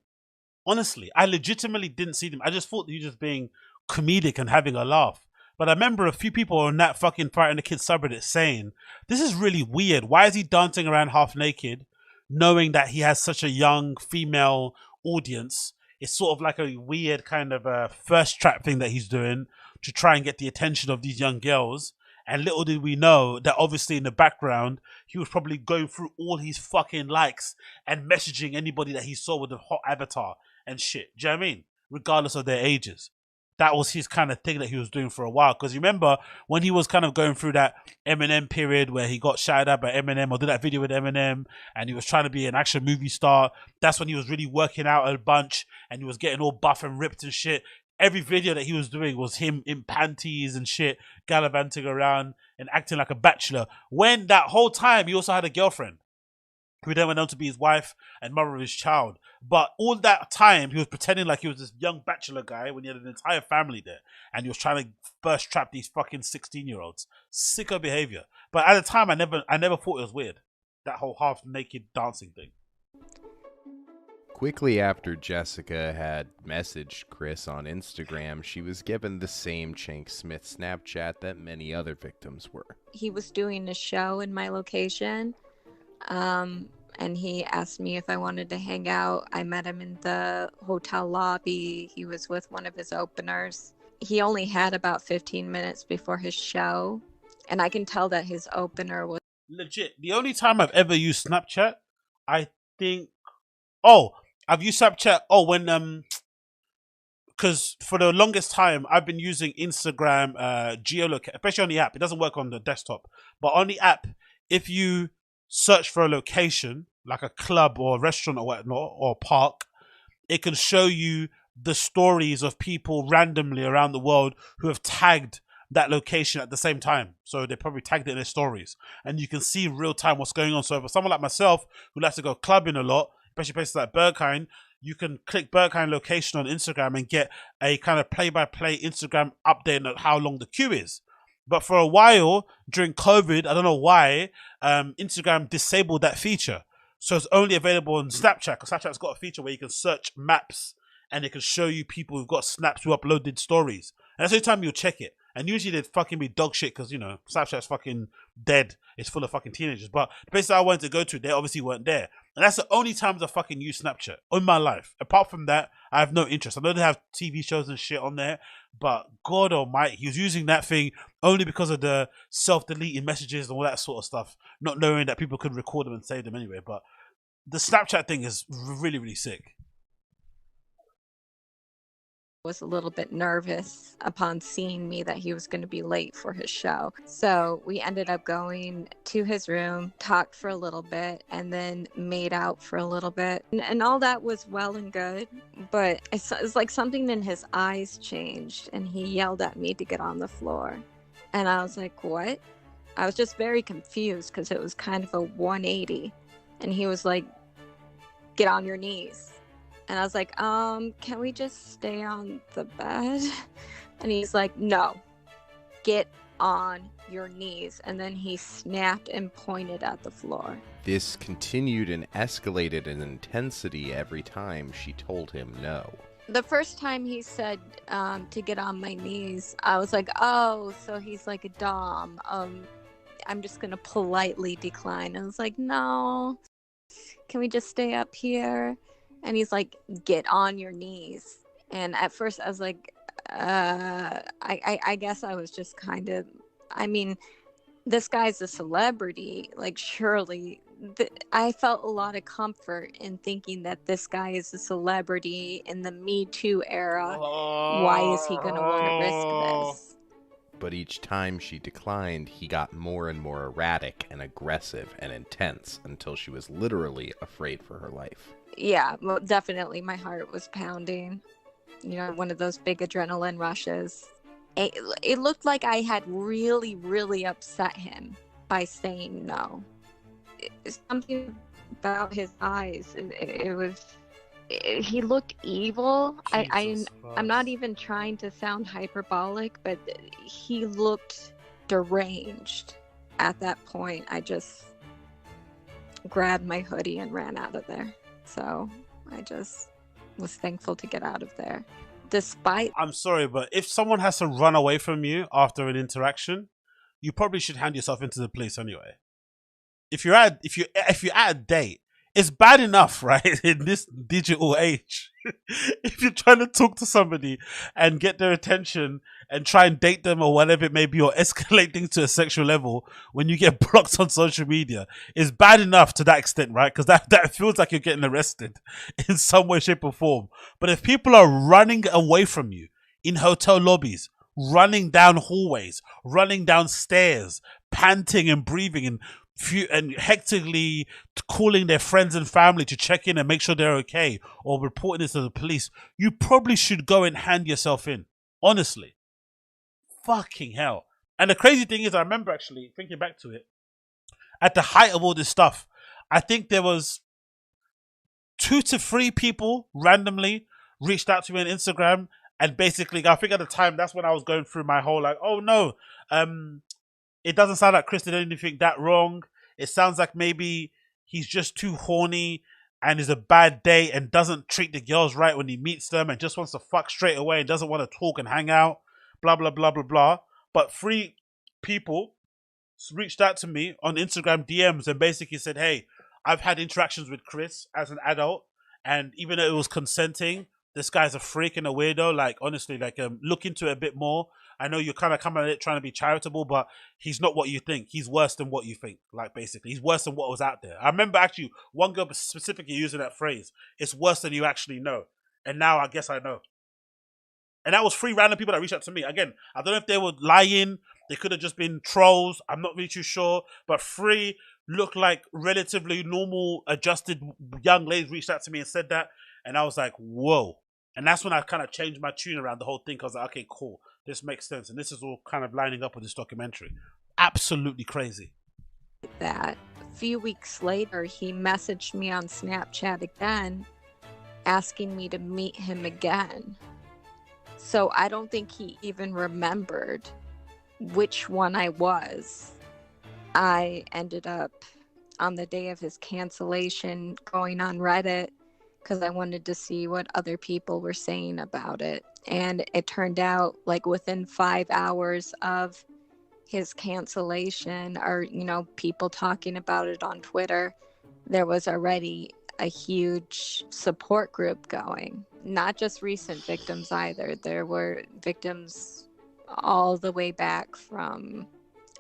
Honestly, I legitimately didn't see them. I just thought you were just being comedic and having a laugh. But I remember a few people on that fucking Fighting the Kids subreddit saying, this is really weird. Why is he dancing around half naked, knowing that he has such a young female audience? It's sort of like a weird kind of a first trap thing that he's doing to try and get the attention of these young girls. And little did we know that obviously in the background, he was probably going through all his fucking likes and messaging anybody that he saw with a hot avatar and shit. Do you know what I mean? Regardless of their ages. That was his kind of thing that he was doing for a while. Because you remember when he was kind of going through that Eminem period where he got shouted at by Eminem or did that video with Eminem and he was trying to be an action movie star. That's when he was really working out a bunch and he was getting all buff and ripped and shit. Every video that he was doing was him in panties and shit, gallivanting around and acting like a bachelor. When that whole time he also had a girlfriend who then went on to be his wife and mother of his child. But all that time, he was pretending like he was this young bachelor guy when he had an entire family there. And he was trying to first trap these fucking 16-year-olds. Sicko behavior. But at the time, I never thought it was weird. That whole half-naked dancing thing. Quickly after Jessica had messaged Chris on Instagram, she was given the same Chank Smith Snapchat that many other victims were. He was doing a show in my location, and he asked me if I wanted to hang out. I met him in the hotel lobby. He was with one of his openers. He only had about 15 minutes before his show, and I can tell that his opener was legit. The only time I've ever used Snapchat, I think, I've used Snapchat. When because for the longest time I've been using Instagram geolocate, especially on the app. It doesn't work on the desktop, but on the app, if you search for a location like a club or a restaurant or whatnot or park, it can show you the stories of people randomly around the world who have tagged that location at the same time. So they probably tagged it in their stories, and you can see real time what's going on. So for someone like myself who likes to go clubbing a lot, especially places like Berghain, you can click Berghain location on Instagram and get a kind of play-by-play Instagram update on how long the queue is. But for a while during COVID, I don't know why, Instagram disabled that feature. So it's only available on Snapchat, because Snapchat's got a feature where you can search maps and it can show you people who've got snaps who uploaded stories. And that's the only time you'll check it. And usually they'd fucking be dog shit because, Snapchat's fucking dead. It's full of fucking teenagers. But the places I wanted to go to, they obviously weren't there. And that's the only times I fucking use Snapchat in my life. Apart from that, I have no interest. I know they have TV shows and shit on there, but God almighty, he was using that thing only because of the self-deleting messages and all that sort of stuff, not knowing that people could record them and save them anyway. But the Snapchat thing is really, really sick. was a little bit nervous upon seeing me that he was going to be late for his show. So we ended up going to his room, talked for a little bit, and then made out for a little bit. And all that was well and good, but it's like something in his eyes changed, and he yelled at me to get on the floor. And I was like, what? I was just very confused because it was kind of a 180. And he was like, get on your knees. And I was like, can we just stay on the bed? And he's like, no, get on your knees. And then he snapped and pointed at the floor. This continued and escalated in intensity every time she told him no. The first time he said to get on my knees, I was like, oh, so he's like a dom. I'm just going to politely decline. I was like, no, can we just stay up here? And he's like, get on your knees. And at first I was like, I guess I was just kind of, I mean, this guy's a celebrity. Like, surely, I felt a lot of comfort in thinking that this guy is a celebrity in the Me Too era. Why is he going to want to risk this? But each time she declined, he got more and more erratic and aggressive and intense until she was literally afraid for her life. Yeah, well, definitely my heart was pounding. You know, one of those big adrenaline rushes. It looked like I had really, really upset him by saying no. Something about his eyes. He looked evil. I'm not even trying to sound hyperbolic, but he looked deranged. At that point, I just grabbed my hoodie and ran out of there. So I just was thankful to get out of there. Despite, I'm sorry, but if someone has to run away from you after an interaction, you probably should hand yourself into the police anyway. If you're at a date, it's bad enough, right, in this digital age. If you're trying to talk to somebody and get their attention and try and date them or whatever it may be, or escalate things to a sexual level, when you get blocked on social media, it's bad enough to that extent, right? Because that feels like you're getting arrested in some way, shape, or form. But if people are running away from you in hotel lobbies, running down hallways, running down stairs, panting and breathing and hectically calling their friends and family to check in and make sure they're okay, or reporting this to the police, you probably should go and hand yourself in. Honestly. Fucking hell. And the crazy thing is, I remember actually thinking back to it, at the height of all this stuff, I think there was 2 to 3 people randomly reached out to me on Instagram, and basically, I think at the time, that's when I was going through my whole, like, oh no, it doesn't sound like Chris did anything that wrong. It sounds like maybe he's just too horny and is a bad date and doesn't treat the girls right when he meets them and just wants to fuck straight away and doesn't want to talk and hang out, blah, blah, blah, blah, blah. But 3 people reached out to me on Instagram DMs and basically said, hey, I've had interactions with Chris as an adult, and even though it was consenting, this guy's a freak and a weirdo. Like, honestly, like, look into it a bit more. I know you're kind of coming at it trying to be charitable, but he's not what you think. He's worse than what you think. Like, basically, he's worse than what was out there. I remember actually one girl specifically using that phrase. It's worse than you actually know. And now I guess I know. And that was 3 random people that reached out to me. Again, I don't know if they were lying. They could have just been trolls. I'm not really too sure. But 3 looked like relatively normal, adjusted young ladies reached out to me and said that. And I was like, whoa. And that's when I kind of changed my tune around the whole thing. I was like, okay, cool. This makes sense. And this is all kind of lining up with this documentary. Absolutely crazy. That a few weeks later, he messaged me on Snapchat again, asking me to meet him again. So I don't think he even remembered which one I was. I ended up, on the day of his cancellation, going on Reddit because I wanted to see what other people were saying about it. And it turned out, like, within 5 hours of his cancellation, or, you know, people talking about it on Twitter, there was already a huge support group going. Not just recent victims either. There were victims all the way back from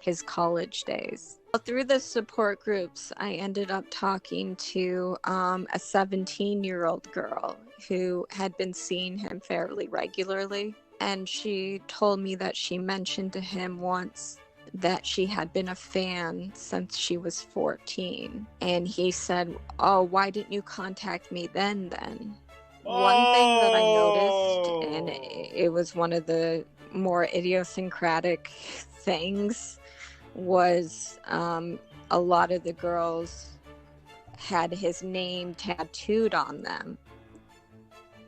his college days. Through the support groups, I ended up talking to a 17-year-old girl who had been seeing him fairly regularly. And she told me that she mentioned to him once that she had been a fan since she was 14. And he said, oh, why didn't you contact me then? One thing that I noticed, and it was one of the more idiosyncratic things, was a lot of the girls had his name tattooed on them.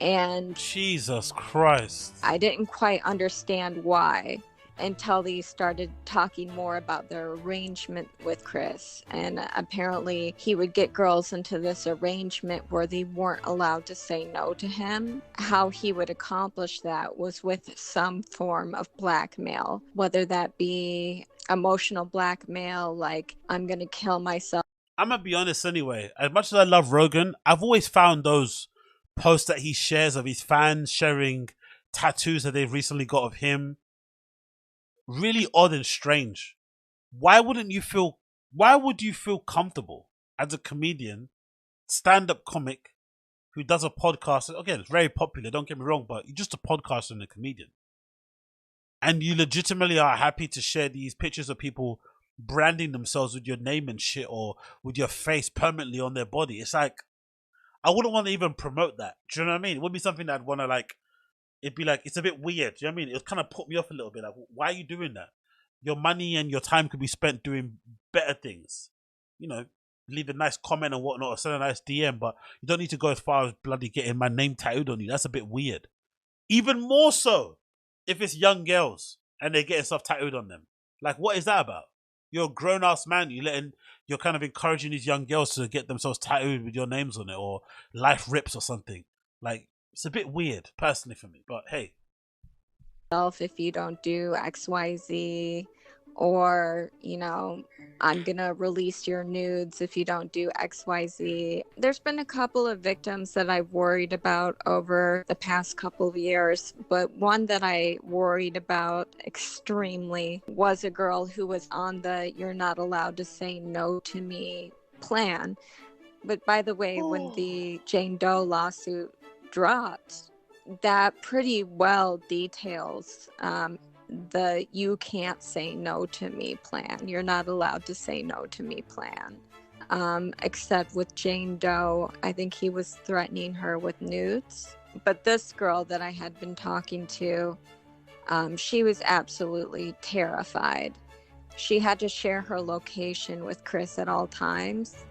And Jesus Christ. I didn't quite understand why until they started talking more about their arrangement with Chris. And apparently he would get girls into this arrangement where they weren't allowed to say no to him. How he would accomplish that was with some form of blackmail, whether that be emotional blackmail, like, I'm gonna kill myself. I'm gonna be honest anyway. As much as I love Rogan, I've always found those posts that he shares of his fans sharing tattoos that they've recently got of him really odd and strange. Why would you feel comfortable as a comedian, stand-up comic who does a podcast? Again, it's very popular, don't get me wrong, but you're just a podcaster and a comedian. And you legitimately are happy to share these pictures of people branding themselves with your name and shit, or with your face permanently on their body. It's like, I wouldn't want to even promote that. Do you know what I mean? It would be something that I'd want to, like, it'd be like, it's a bit weird. Do you know what I mean? It would kind of put me off a little bit. Like, why are you doing that? Your money and your time could be spent doing better things. You know, leave a nice comment and whatnot, or send a nice DM, but you don't need to go as far as bloody getting my name tattooed on you. That's a bit weird. Even more so if it's young girls and they're getting stuff tattooed on them. Like, what is that about? You're a grown-ass man. You're kind of encouraging these young girls to get themselves tattooed with your names on it, or life rips or something. Like, it's a bit weird, personally, for me. But hey. If you don't do XYZ, or, you know, I'm gonna release your nudes if you don't do XYZ. There's been a couple of victims that I've worried about over the past couple of years, but one that I worried about extremely was a girl who was on the "you're not allowed to say no to me" plan. But by the way, when the Jane Doe lawsuit dropped, that pretty well details the "you can't say no to me" plan. You're not allowed to say no to me plan. Except with Jane Doe, I think he was threatening her with nudes. But this girl that I had been talking to, she was absolutely terrified. She had to share her location with Chris at all times,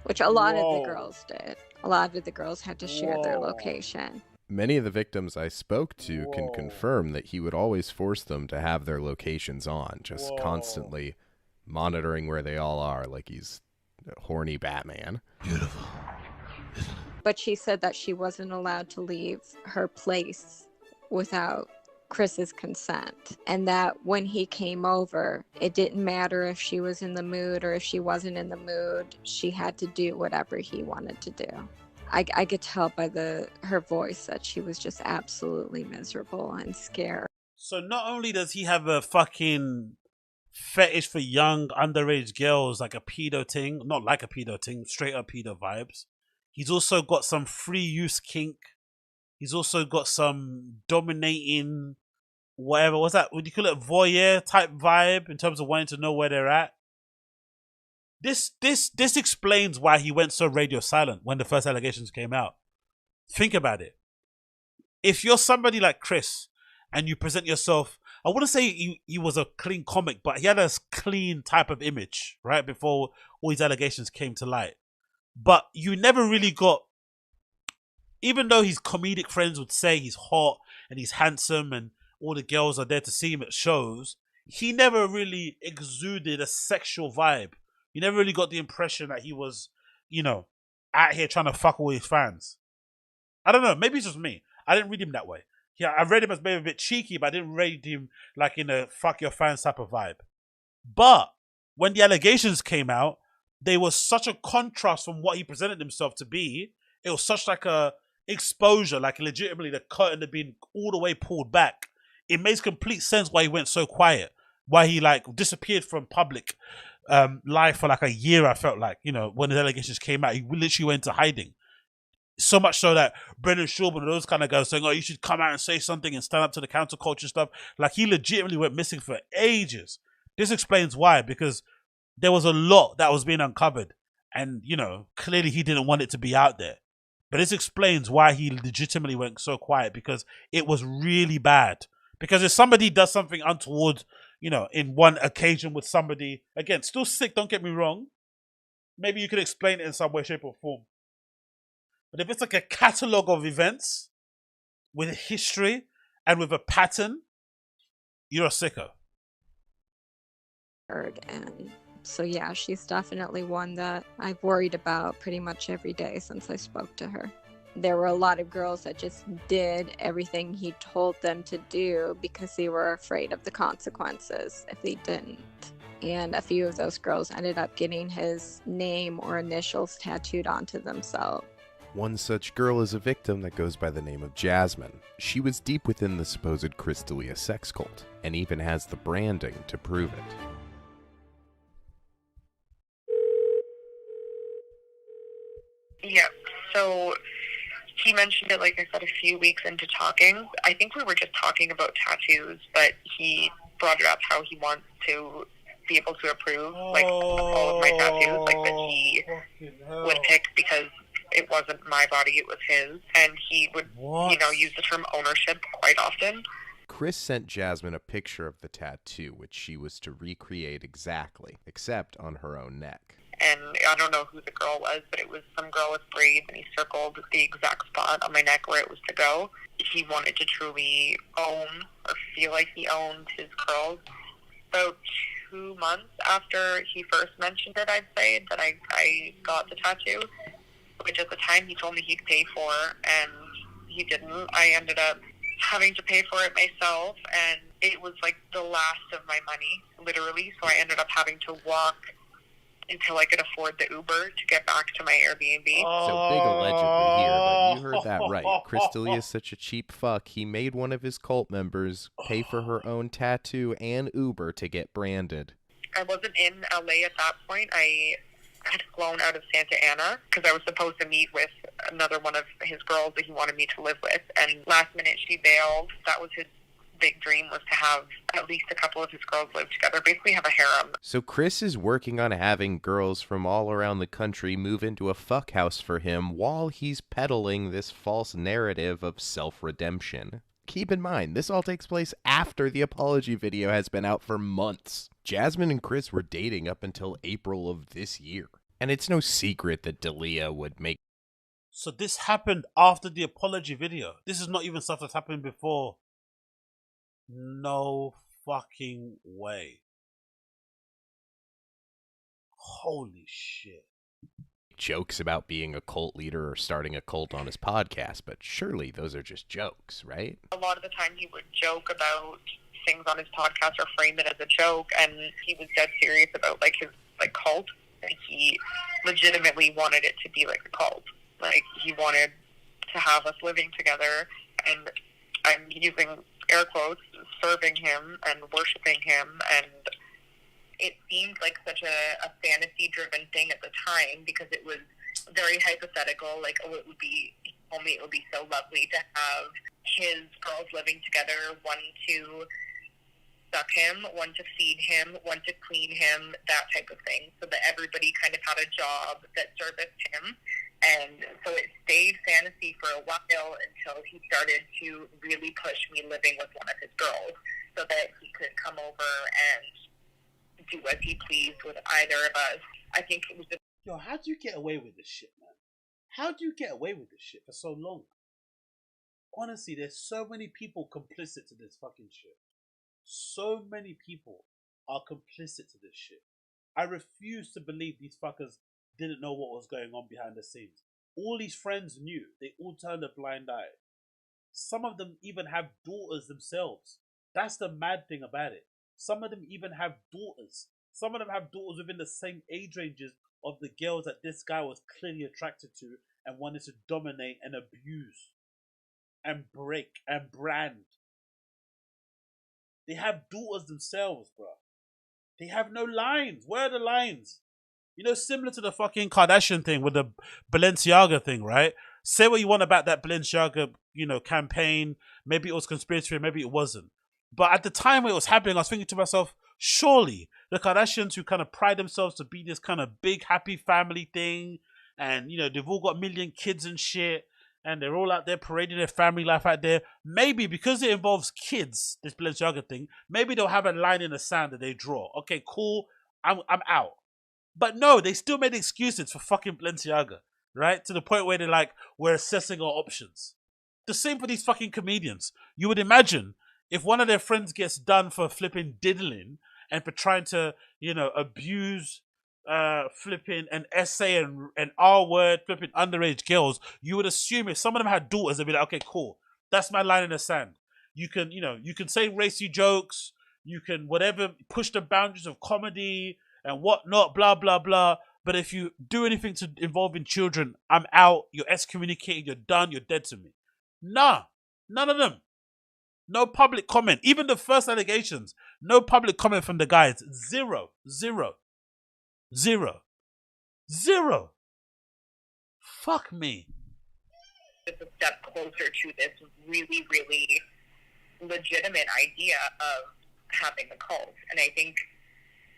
which a lot of the girls did. A lot of the girls had to share their location. Many of the victims I spoke to can confirm that he would always force them to have their locations on, just constantly monitoring where they all are, like he's a horny Batman. Beautiful. But she said that she wasn't allowed to leave her place without Chris's consent, and that when he came over, it didn't matter if she was in the mood or if she wasn't in the mood. She had to do whatever he wanted to do. I could tell by her voice that she was just absolutely miserable and scared. So not only does he have a fucking fetish for young underage girls, like a pedo thing, not like a pedo thing, straight up pedo vibes. He's also got some free use kink. He's also got some dominating, whatever, what's that? Would you call it voyeur type vibe in terms of wanting to know where they're at? This explains why he went so radio silent when the first allegations came out. Think about it. If you're somebody like Chris and you present yourself, I wouldn't say he was a clean comic, but he had a clean type of image, right, before all these allegations came to light. But you never really got, even though his comedic friends would say he's hot and he's handsome and all the girls are there to see him at shows, he never really exuded a sexual vibe. You never really got the impression that he was, out here trying to fuck all his fans. I don't know, maybe it's just me. I didn't read him that way. Yeah, I read him as maybe a bit cheeky, but I didn't read him like in a fuck your fans type of vibe. But when the allegations came out, they were such a contrast from what he presented himself to be. It was such like a exposure, like legitimately the curtain had been all the way pulled back. It makes complete sense why he went so quiet, why he like disappeared from public life for like a year. I felt like, when the allegations came out, he literally went into hiding. So much so that Brendan Schaub and those kind of guys saying, oh, you should come out and say something and stand up to the counterculture stuff. Like, he legitimately went missing for ages. This explains why, because there was a lot that was being uncovered. And, clearly he didn't want it to be out there. But this explains why he legitimately went so quiet, because it was really bad. Because if somebody does something untoward, in one occasion with somebody, again, still sick, don't get me wrong, maybe you could explain it in some way, shape or form. But if it's like a catalogue of events with a history and with a pattern, you're a sicko. And so, yeah, she's definitely one that I've worried about pretty much every day since I spoke to her. There were a lot of girls that just did everything he told them to do because they were afraid of the consequences if they didn't. And a few of those girls ended up getting his name or initials tattooed onto themselves. One such girl is a victim that goes by the name of Jasmine. She was deep within the supposed Chris D'Elia sex cult, and even has the branding to prove it. Yeah, so he mentioned it, like I said, a few weeks into talking. I think we were just talking about tattoos, but he brought it up how he wants to be able to approve, like, all of my tattoos, like, that he would pick because it wasn't my body, it was his. And he would, use the term ownership quite often. Chris sent Jasmine a picture of the tattoo, which she was to recreate exactly, except on her own neck. And I don't know who the girl was, but it was some girl with braids, and he circled the exact spot on my neck where it was to go. He wanted to truly own, or feel like he owned, his curls. About 2 months after he first mentioned it, I'd say, that I got the tattoo, which at the time he told me he'd pay for, and he didn't. I ended up having to pay for it myself, and it was like the last of my money, literally, so I ended up having to walk until I could afford the Uber to get back to my Airbnb. So big allegedly here, but you heard that right. Chris D'Elia is such a cheap fuck, he made one of his cult members pay for her own tattoo and Uber to get branded. I wasn't in LA at that point. I had flown out of Santa Ana because I was supposed to meet with another one of his girls that he wanted me to live with, and last minute she bailed. That was his big dream, was to have at least a couple of his girls live together, basically have a harem. So Chris is working on having girls from all around the country move into a fuck house for him while he's peddling this false narrative of self-redemption. Keep in mind, this all takes place after the apology video has been out for months. Jasmine and Chris were dating up until April of this year. And it's no secret that D'Elia would make... So this happened after the apology video. This is not even stuff that's happened before. No fucking way. Holy shit. jokes about being a cult leader or starting a cult on his podcast, but surely those are just jokes, right? A lot of the time he would joke about things on his podcast or frame it as a joke, and he was dead serious about like his like cult. And he legitimately wanted it to be like a cult. Like he wanted to have us living together, and I'm using air quotes, serving him and worshiping him, and it seemed like such a fantasy-driven thing at the time because it was very hypothetical. Like, oh, it would be so lovely to have his girls living together, one to suck him, one to feed him, one to clean him, that type of thing, so that everybody kind of had a job that serviced him. And so it stayed fantasy for a while until he started to really push me living with one of his girls so that he could come over and do as he pleased with either of us. I think it was just... Yo, how do you get away with this shit, man? How do you get away with this shit for so long? Honestly, there's so many people complicit to this fucking shit. So many people are complicit to this shit. I refuse to believe these fuckers didn't know what was going on behind the scenes. All these friends knew. They all turned a blind eye. Some of them even have daughters themselves. That's the mad thing about it. Some of them even have daughters. Some of them have daughters within the same age ranges of the girls that this guy was clearly attracted to and wanted to dominate and abuse and break and brand. They have daughters themselves, bro. They have no lines. Where are the lines? You know, similar to the fucking Kardashian thing with the Balenciaga thing, right? Say what you want about that Balenciaga, campaign. Maybe it was conspiracy, maybe it wasn't. But at the time when it was happening, I was thinking to myself, surely the Kardashians, who kind of pride themselves to be this kind of big, happy family thing, and, they've all got a million kids and shit, and they're all out there parading their family life out there, maybe because it involves kids, this Balenciaga thing, maybe they'll have a line in the sand that they draw. Okay, cool, I'm out. But no, they still made excuses for fucking Balenciaga, right? To the point where they're like, we're assessing our options. The same for these fucking comedians. You would imagine if one of their friends gets done for flipping diddling and for trying to, abuse flipping an essay and R-word flipping underage girls, you would assume if some of them had daughters, they'd be like, okay, cool. That's my line in the sand. You can, you can say racy jokes. You can whatever, push the boundaries of comedy and whatnot, blah, blah, blah. But if you do anything to involving children, I'm out. You're excommunicated. You're done. You're dead to me. Nah, none of them. No public comment. Even the first allegations, no public comment from the guys. Zero. Fuck me. It's a step closer to this really, really legitimate idea of having a cult. And I think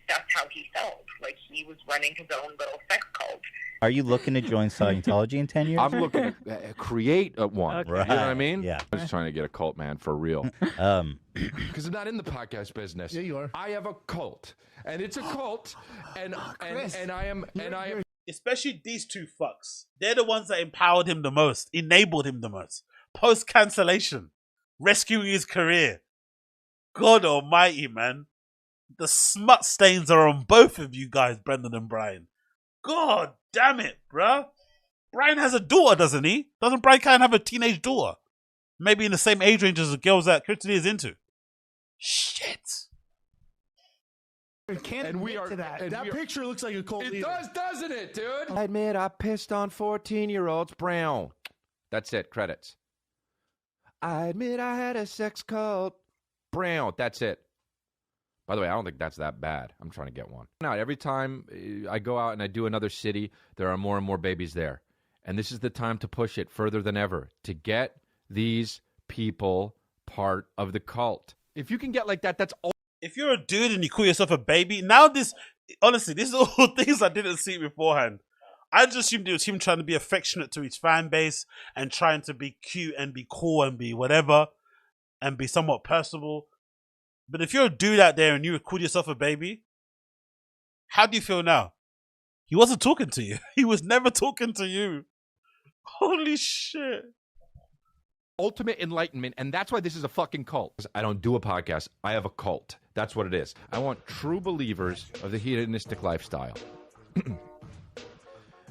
that's how he felt. Like he was running his own little sex cult. Are you looking to join Scientology in 10 years? I'm looking to create one. Okay. You know what I mean? Yeah. I'm just trying to get a cult, man, for real. Because I'm not in the podcast business. Yeah, you are. I have a cult, and it's a cult, and I am. Especially these two fucks. They're the ones that empowered him the most, enabled him the most. Post cancellation, rescuing his career. God Almighty, man. The smut stains are on both of you guys, Brendan and Brian. God damn it, bruh. Brian has a daughter, doesn't he? Doesn't Brian kind of have a teenage daughter? Maybe in the same age range as the girls that Christy is into. Shit. Can't admit to that. That picture looks like a cult leader. It does, doesn't it, dude? I admit I pissed on 14-year-olds. Brown. That's it. Credits. I admit I had a sex cult. Brown. That's it. By the way, I don't think that's that bad. I'm trying to get one. Now, every time I go out and I do another city, there are more and more babies there. And this is the time to push it further than ever, to get these people part of the cult. If you can get like that, that's all. If you're a dude and you call yourself a baby, now honestly, this is all things I didn't see beforehand. I just assumed it was him trying to be affectionate to his fan base and trying to be cute and be cool and be whatever and be somewhat personable. But if you're a dude out there and you call yourself a baby, how do you feel now? He wasn't talking to you. He was never talking to you. Holy shit. Ultimate enlightenment, and that's why this is a fucking cult. I don't do a podcast. I have a cult. That's what it is. I want true believers of the hedonistic lifestyle.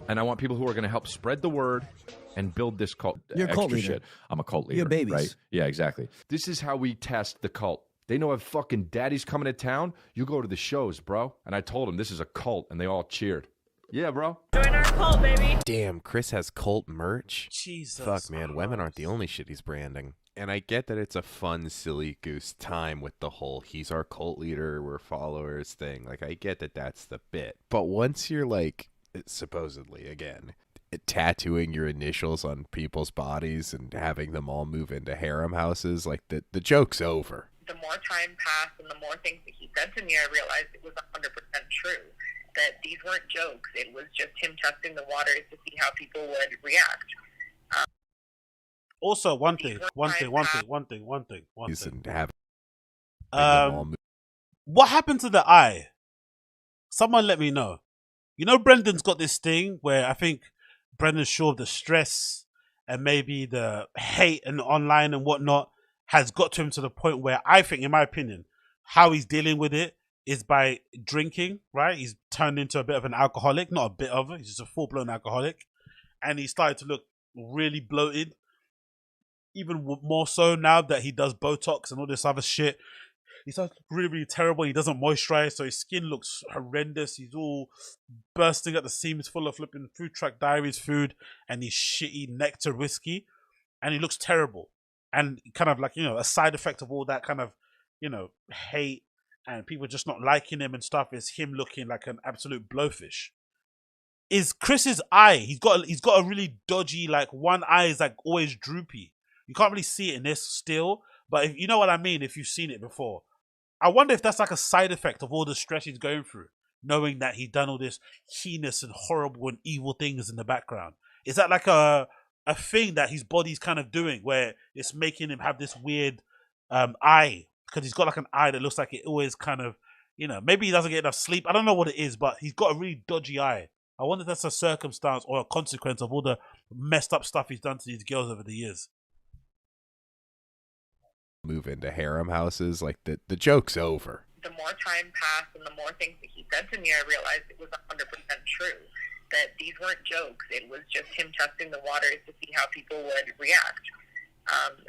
And I want people who are going to help spread the word and build this cult. You're a cult extra leader. shit. I'm a cult leader. You're babies. Right? Yeah, exactly. This is how we test the cult. They know if fucking daddy's coming to town, you go to the shows, bro. And I told them this is a cult, and they all cheered. Yeah, bro. Join our cult, baby. Damn, Chris has cult merch? Jesus. Fuck, man. Women aren't the only shit he's branding. And I get that it's a fun, silly goose time with the whole he's our cult leader, we're followers thing. Like, I get that that's the bit. But once you're, like, supposedly, again, tattooing your initials on people's bodies and having them all move into harem houses, like, the joke's over. The more time passed and the more things that he said to me, I realized it was 100% true. That these weren't jokes. It was just him testing the waters to see how people would react. Also, one thing. What happened to the eye? Someone let me know. You know, Brendan's got this thing where I think Brendan's sure of the stress and maybe the hate and online and whatnot has got to him to the point where I think, in my opinion, how he's dealing with it is by drinking, right? He's turned into a bit of an alcoholic, not a bit of it. He's just a full-blown alcoholic. And he started to look really bloated. Even more so now that he does Botox and all this other shit. He starts really, really terrible. He doesn't moisturize, so his skin looks horrendous. He's all bursting at the seams, full of flipping Food Truck Diaries food and his shitty nectar whiskey. And he looks terrible. And kind of like, you know, a side effect of all that kind of, you know, hate and people just not liking him and stuff is him looking like an absolute blowfish. Is Chris's eye, he's got a really dodgy, like one eye is like always droopy. You can't really see it in this still, but if you know what I mean, if you've seen it before. I wonder if that's like a side effect of all the stress he's going through, knowing that he's done all this heinous and horrible and evil things in the background. Is that like a thing that his body's kind of doing where it's making him have this weird eye? Because he's got like an eye that looks like it always kind of, you know, maybe he doesn't get enough sleep. I don't know what it is, but he's got a really dodgy eye. I wonder if that's a circumstance or a consequence of all the messed up stuff he's done to these girls over the years. Move into harem houses, like the joke's over. The more time passed and the more things that he said to me, I realized it was 100% true. That these weren't jokes. It was just him testing the waters to see how people would react.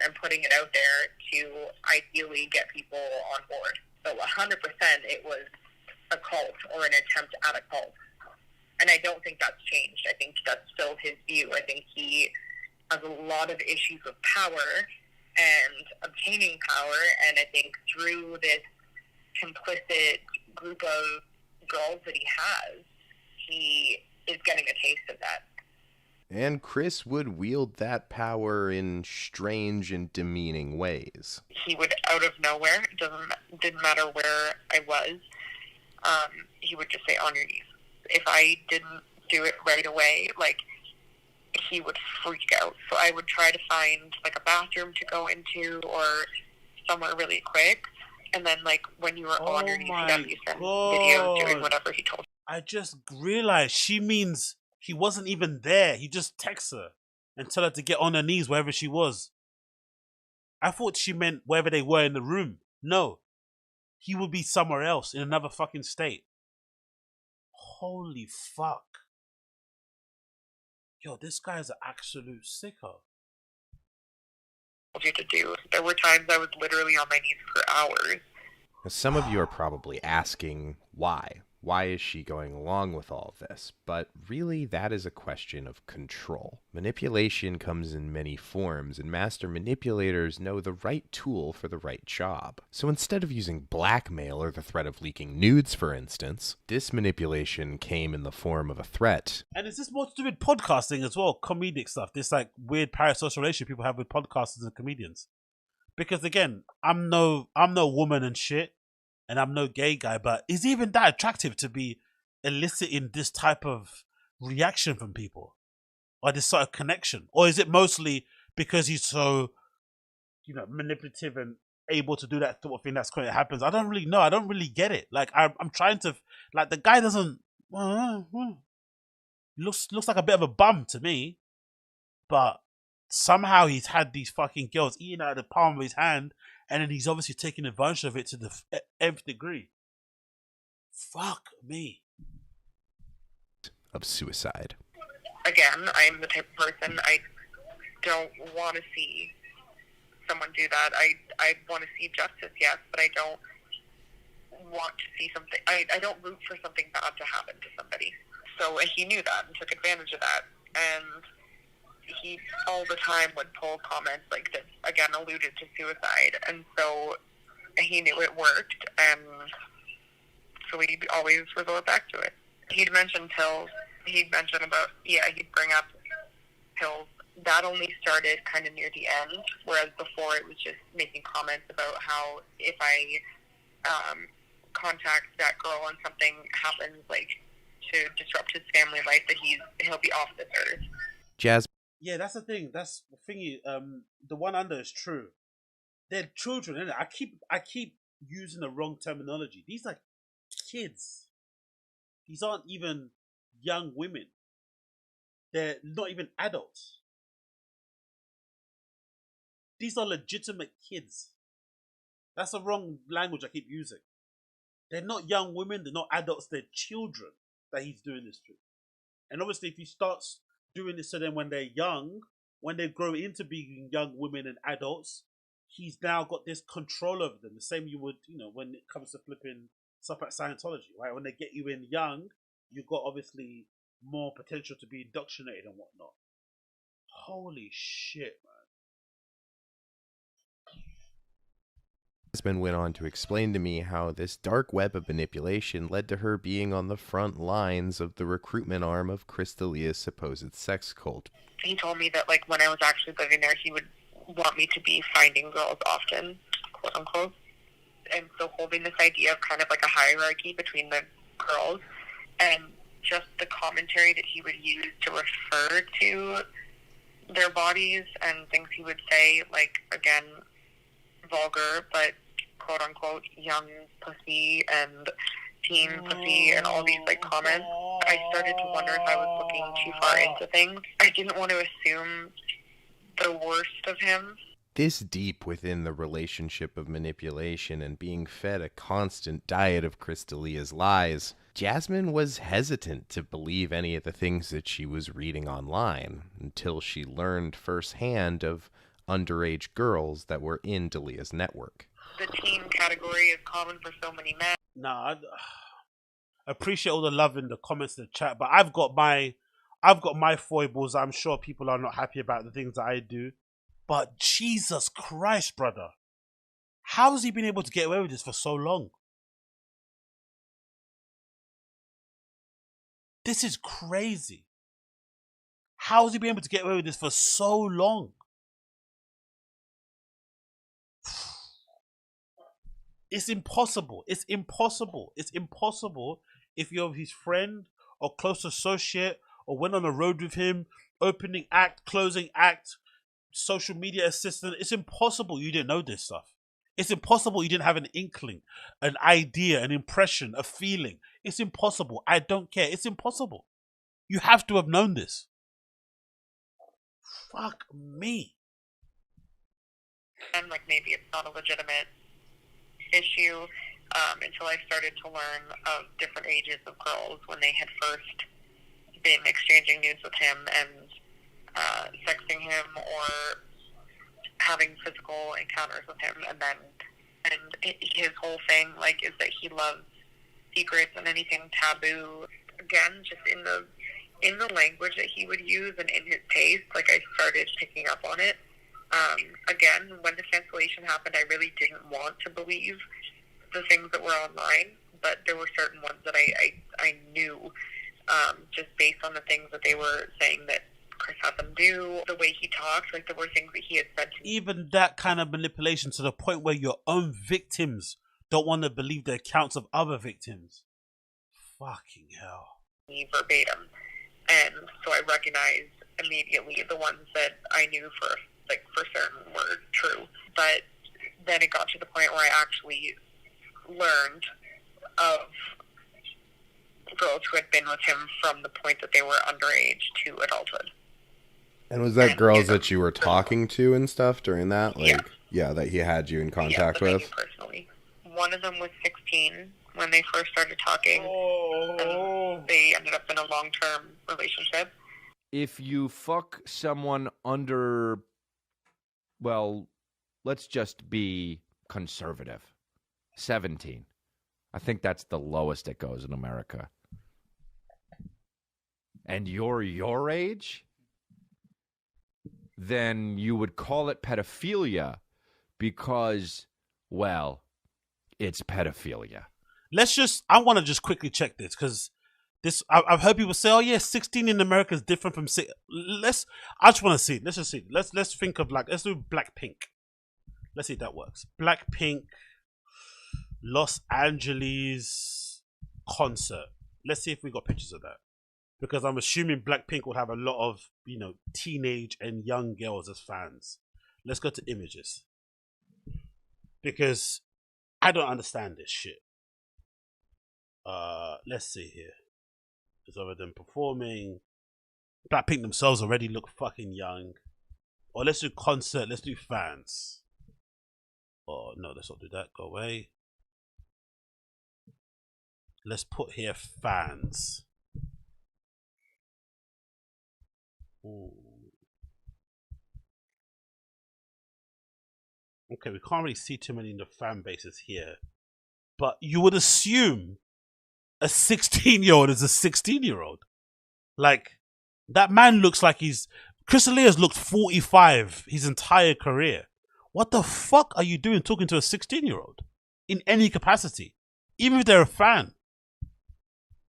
And putting it out there to ideally get people on board. So 100% it was a cult or an attempt at a cult. And I don't think that's changed. I think that's still his view. I think he has a lot of issues with power and obtaining power. And I think through this complicit group of girls that he has, he is getting a taste of that. And Chris would wield that power in strange and demeaning ways. He would, out of nowhere, didn't matter where I was, he would just say, on your knees. If I didn't do it right away, like, he would freak out. So I would try to find, like, a bathroom to go into or somewhere really quick. And then, like, when you were on your knees, he'd have you send videos doing whatever he told you. I just realized she means he wasn't even there. He just texts her and tell her to get on her knees wherever she was. I thought she meant wherever they were in the room. No. He would be somewhere else in another fucking state. Holy fuck. Yo, this guy's an absolute sicko. You to do. There were times I was literally on my knees for hours. Now, some of you are probably asking why. Why is she going along with all of this? But really, that is a question of control. Manipulation comes in many forms, and master manipulators know the right tool for the right job. So instead of using blackmail or the threat of leaking nudes, for instance, this manipulation came in the form of a threat. And is this more to do with podcasting as well? Comedic stuff. This like weird parasocial relationship people have with podcasters and comedians. Because again, I'm no woman and shit. And I'm no gay guy, but is he even that attractive to be eliciting this type of reaction from people? Or this sort of connection? Or is it mostly because he's so, you know, manipulative and able to do that sort of thing that's when it happens? I don't really know. I don't really get it. Like, I'm trying to, like, the guy doesn't, looks like a bit of a bum to me. But somehow he's had these fucking girls eating out of the palm of his hand. And then he's obviously taking advantage of it to the nth degree. Fuck me. Of suicide. again, I'm the type of person, I don't want to see someone do that. I want to see justice, yes, but I don't want to see something, I don't root for something bad to happen to somebody. So he knew that and took advantage of that. And he all the time would pull comments like this, again, alluded to suicide. And so he knew it worked, and so he'd always resort back to it. He'd mention pills. He'd mention about, he'd bring up pills. That only started kind of near the end, whereas before it was just making comments about how if I contact that girl and something happens, like, to disrupt his family life, that he'll be off this earth. Jazz. Yeah, that's the thing. That's the thingy. The one under is true. They're children, innit? I keep using the wrong terminology. These are kids. These aren't even young women. They're not even adults. These are legitimate kids. That's the wrong language I keep using. They're not young women. They're not adults. They're children that he's doing this to. And obviously, if he starts doing this to them when they're young, when they grow into being young women and adults, he's now got this control over them. The same you would, when it comes to flipping stuff at Scientology, right? When they get you in young, you've got obviously more potential to be indoctrinated and whatnot. Holy shit, man. Jasmine went on to explain to me how this dark web of manipulation led to her being on the front lines of the recruitment arm of Chris D'Elia's supposed sex cult. He told me that, like, when I was actually living there, he would want me to be finding girls often, quote unquote. And so holding this idea of kind of like a hierarchy between the girls, and just the commentary that he would use to refer to their bodies and things he would say, like, again, vulgar, but quote unquote young pussy and teen pussy and all these like comments, I started to wonder if I was looking too far into things. I didn't want to assume the worst of him. This deep within the relationship of manipulation and being fed a constant diet of Chris D'Elia's lies, Jasmine was hesitant to believe any of the things that she was reading online until she learned firsthand of underage girls that were in D'Elia's network. The teen category is common for so many men. Nah, I appreciate all the love in the comments in the chat, but I've got my foibles. I'm sure people are not happy about the things that I do. But Jesus Christ, brother. How has he been able to get away with this for so long? This is crazy. How has he been able to get away with this for so long? It's impossible. It's impossible. It's impossible if you're his friend or close associate or went on a road with him, opening act, closing act, social media assistant. It's impossible you didn't know this stuff. It's impossible you didn't have an inkling, an idea, an impression, a feeling. It's impossible. I don't care. It's impossible. You have to have known this. Fuck me. And like maybe it's not a legitimate issue until I started to learn of different ages of girls when they had first been exchanging nudes with him and sexting him or having physical encounters with him, and his whole thing like is that he loves secrets and anything taboo. Again, just in the language that he would use and in his pace, like I started picking up on it. Again, when the cancellation happened, I really didn't want to believe the things that were online, but there were certain ones that I knew just based on the things that they were saying that Chris had them do, the way he talked, like there were things that he had said to me. Even that kind of manipulation to the point where your own victims don't want to believe the accounts of other victims. Fucking hell. Verbatim. And so I recognized immediately the ones that I knew for certain were true. But then it got to the point where I actually learned of girls who had been with him from the point that they were underage to adulthood. And was that girls that you were talking to and stuff during that? Yeah, that he had you in contact with? Personally. One of them was 16 when they first started talking. And they ended up in a long-term relationship. if you fuck someone under, well, let's just be conservative, 17. I think that's the lowest it goes in America. And you're your age, then you would call it pedophilia because, well, it's pedophilia. I want to just quickly check this because I've heard people say, oh yeah, 16 in America is different from 6. I just want to see it. Let's just see it. Let's think of let's do Blackpink. Let's see if that works. Blackpink, Los Angeles concert. Let's see if we got pictures of that. Because I'm assuming Blackpink would have a lot of, teenage and young girls as fans. Let's go to images. Because I don't understand this shit. Let's see here. There's over them performing. Blackpink themselves already look fucking young. Or let's do concert, let's do fans. Oh no, let's not do that. Go away. Let's put here fans. Ooh. Okay, we can't really see too many in the fan bases here. But you would assume a 16-year-old is a 16-year-old. Like, that man looks like Chris D'Elia's looked 45 his entire career. What the fuck are you doing talking to a 16-year-old? In any capacity. Even if they're a fan.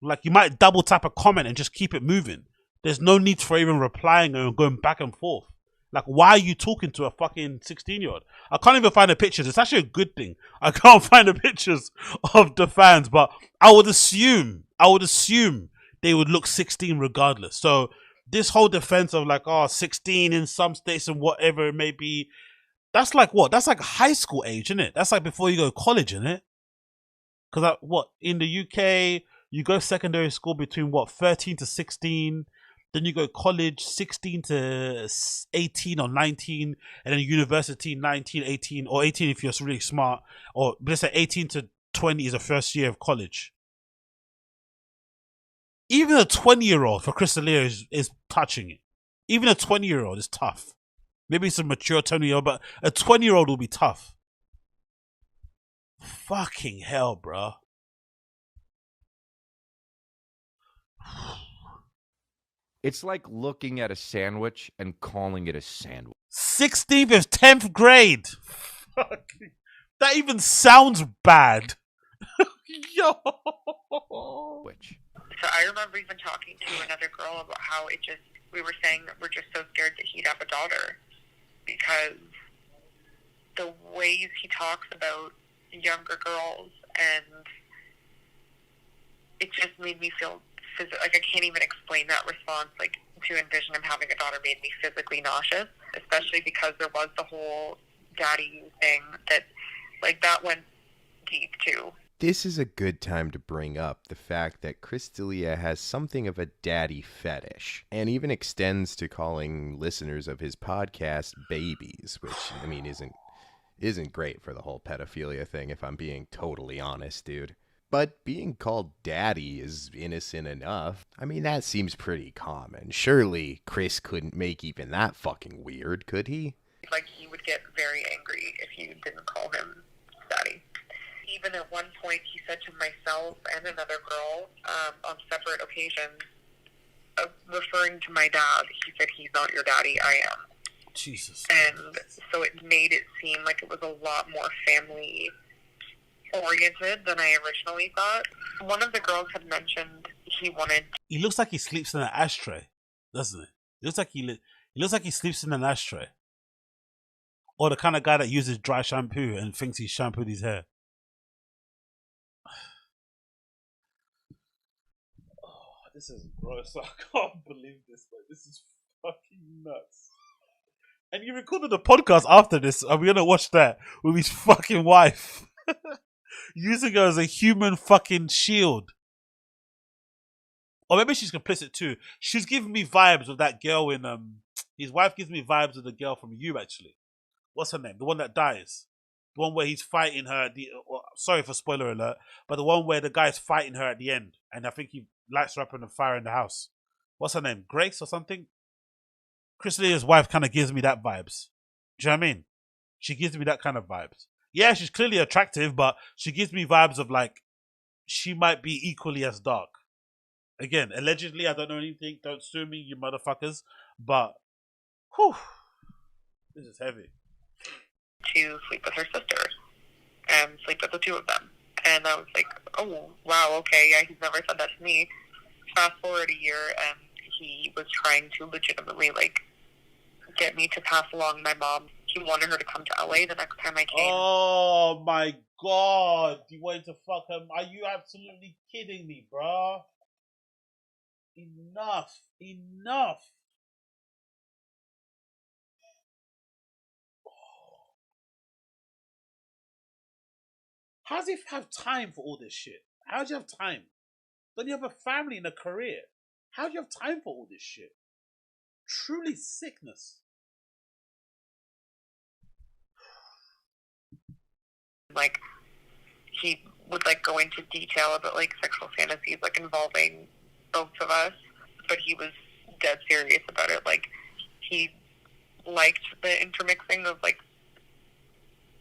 Like, you might double tap a comment and just keep it moving. There's no need for even replying and going back and forth. Like, why are you talking to a fucking 16-year-old? I can't even find the pictures. It's actually a good thing. I can't find the pictures of the fans, but I would assume they would look 16 regardless. So this whole defense of 16 in some states and whatever it may be, that's like what? That's like high school age, isn't it? That's like before you go to college, isn't it? Because in the UK, you go secondary school between 13 to 16. Then you go college 16 to 18 or 19, and then university 19, 18, or 18 if you're really smart, or let's say 18 to 20 is the first year of college. Even a 20-year-old for Chris D'Elia is touching it. Even a 20-year-old is tough. Maybe it's a mature 20-year-old, but a 20-year-old will be tough. Fucking hell, bro. It's like looking at a sandwich and calling it a sandwich. 16th is 10th grade. Fucking, that even sounds bad. Yo. Which? So I remember even talking to another girl about how we were saying that we're just so scared that he'd have a daughter because the ways he talks about younger girls, and it just made me feel like I can't even explain that response. Like, to envision him having a daughter made me physically nauseous, especially because there was the whole daddy thing that went deep too. This is a good time to bring up the fact that Chris D'Elia has something of a daddy fetish, and even extends to calling listeners of his podcast babies, which, I mean, isn't great for the whole pedophilia thing, if I'm being totally honest, dude. But being called daddy is innocent enough. I mean, that seems pretty common. Surely Chris couldn't make even that fucking weird, could he? Like, he would get very angry if you didn't call him daddy. Even at one point, he said to myself and another girl on separate occasions, referring to my dad, he said, "He's not your daddy, I am." Jesus. And so it made it seem like it was a lot more family oriented than I originally thought. One of the girls had mentioned he looks like he sleeps in an ashtray, doesn't he? He looks like he sleeps in an ashtray. Or the kind of guy that uses dry shampoo and thinks he's shampooed his hair. Oh, this is gross. I can't believe this, man. This is fucking nuts. And you recorded a podcast after this, and we're gonna watch that with his fucking wife. Using her as a human fucking shield. Or maybe she's complicit too. She's giving me vibes of that girl in his wife gives me vibes of the girl from You, actually. What's her name? The one that dies. The one where he's fighting her at the sorry for spoiler alert, but the one where the guy's fighting her at the end, and I think he lights her up in the fire in the house. what's her name? Grace or something? Chris Leah's wife kind of gives me that vibes. Do you know what I mean? She gives me that kind of vibes. Yeah, she's clearly attractive, but she gives me vibes of like she might be equally as dark. Again, allegedly, I don't know anything. Don't sue me, you motherfuckers. But, whew, this is heavy. To sleep with her sister and sleep with the two of them. And I was like, oh, wow, okay, yeah, he's never said that to me. Fast forward a year, and he was trying to legitimately, like, get me to pass along my mom. He wanted her to come to LA the next time I came. Oh, my God. You wanted to fuck him? Are you absolutely kidding me, bro? Enough. Enough. How does he have time for all this shit? How do you have time? Don't you have a family and a career? How do you have time for all this shit? Truly sickness. Like, he would, like, go into detail about, like, sexual fantasies, like, involving both of us, but he was dead serious about it. Like, he liked the intermixing of, like,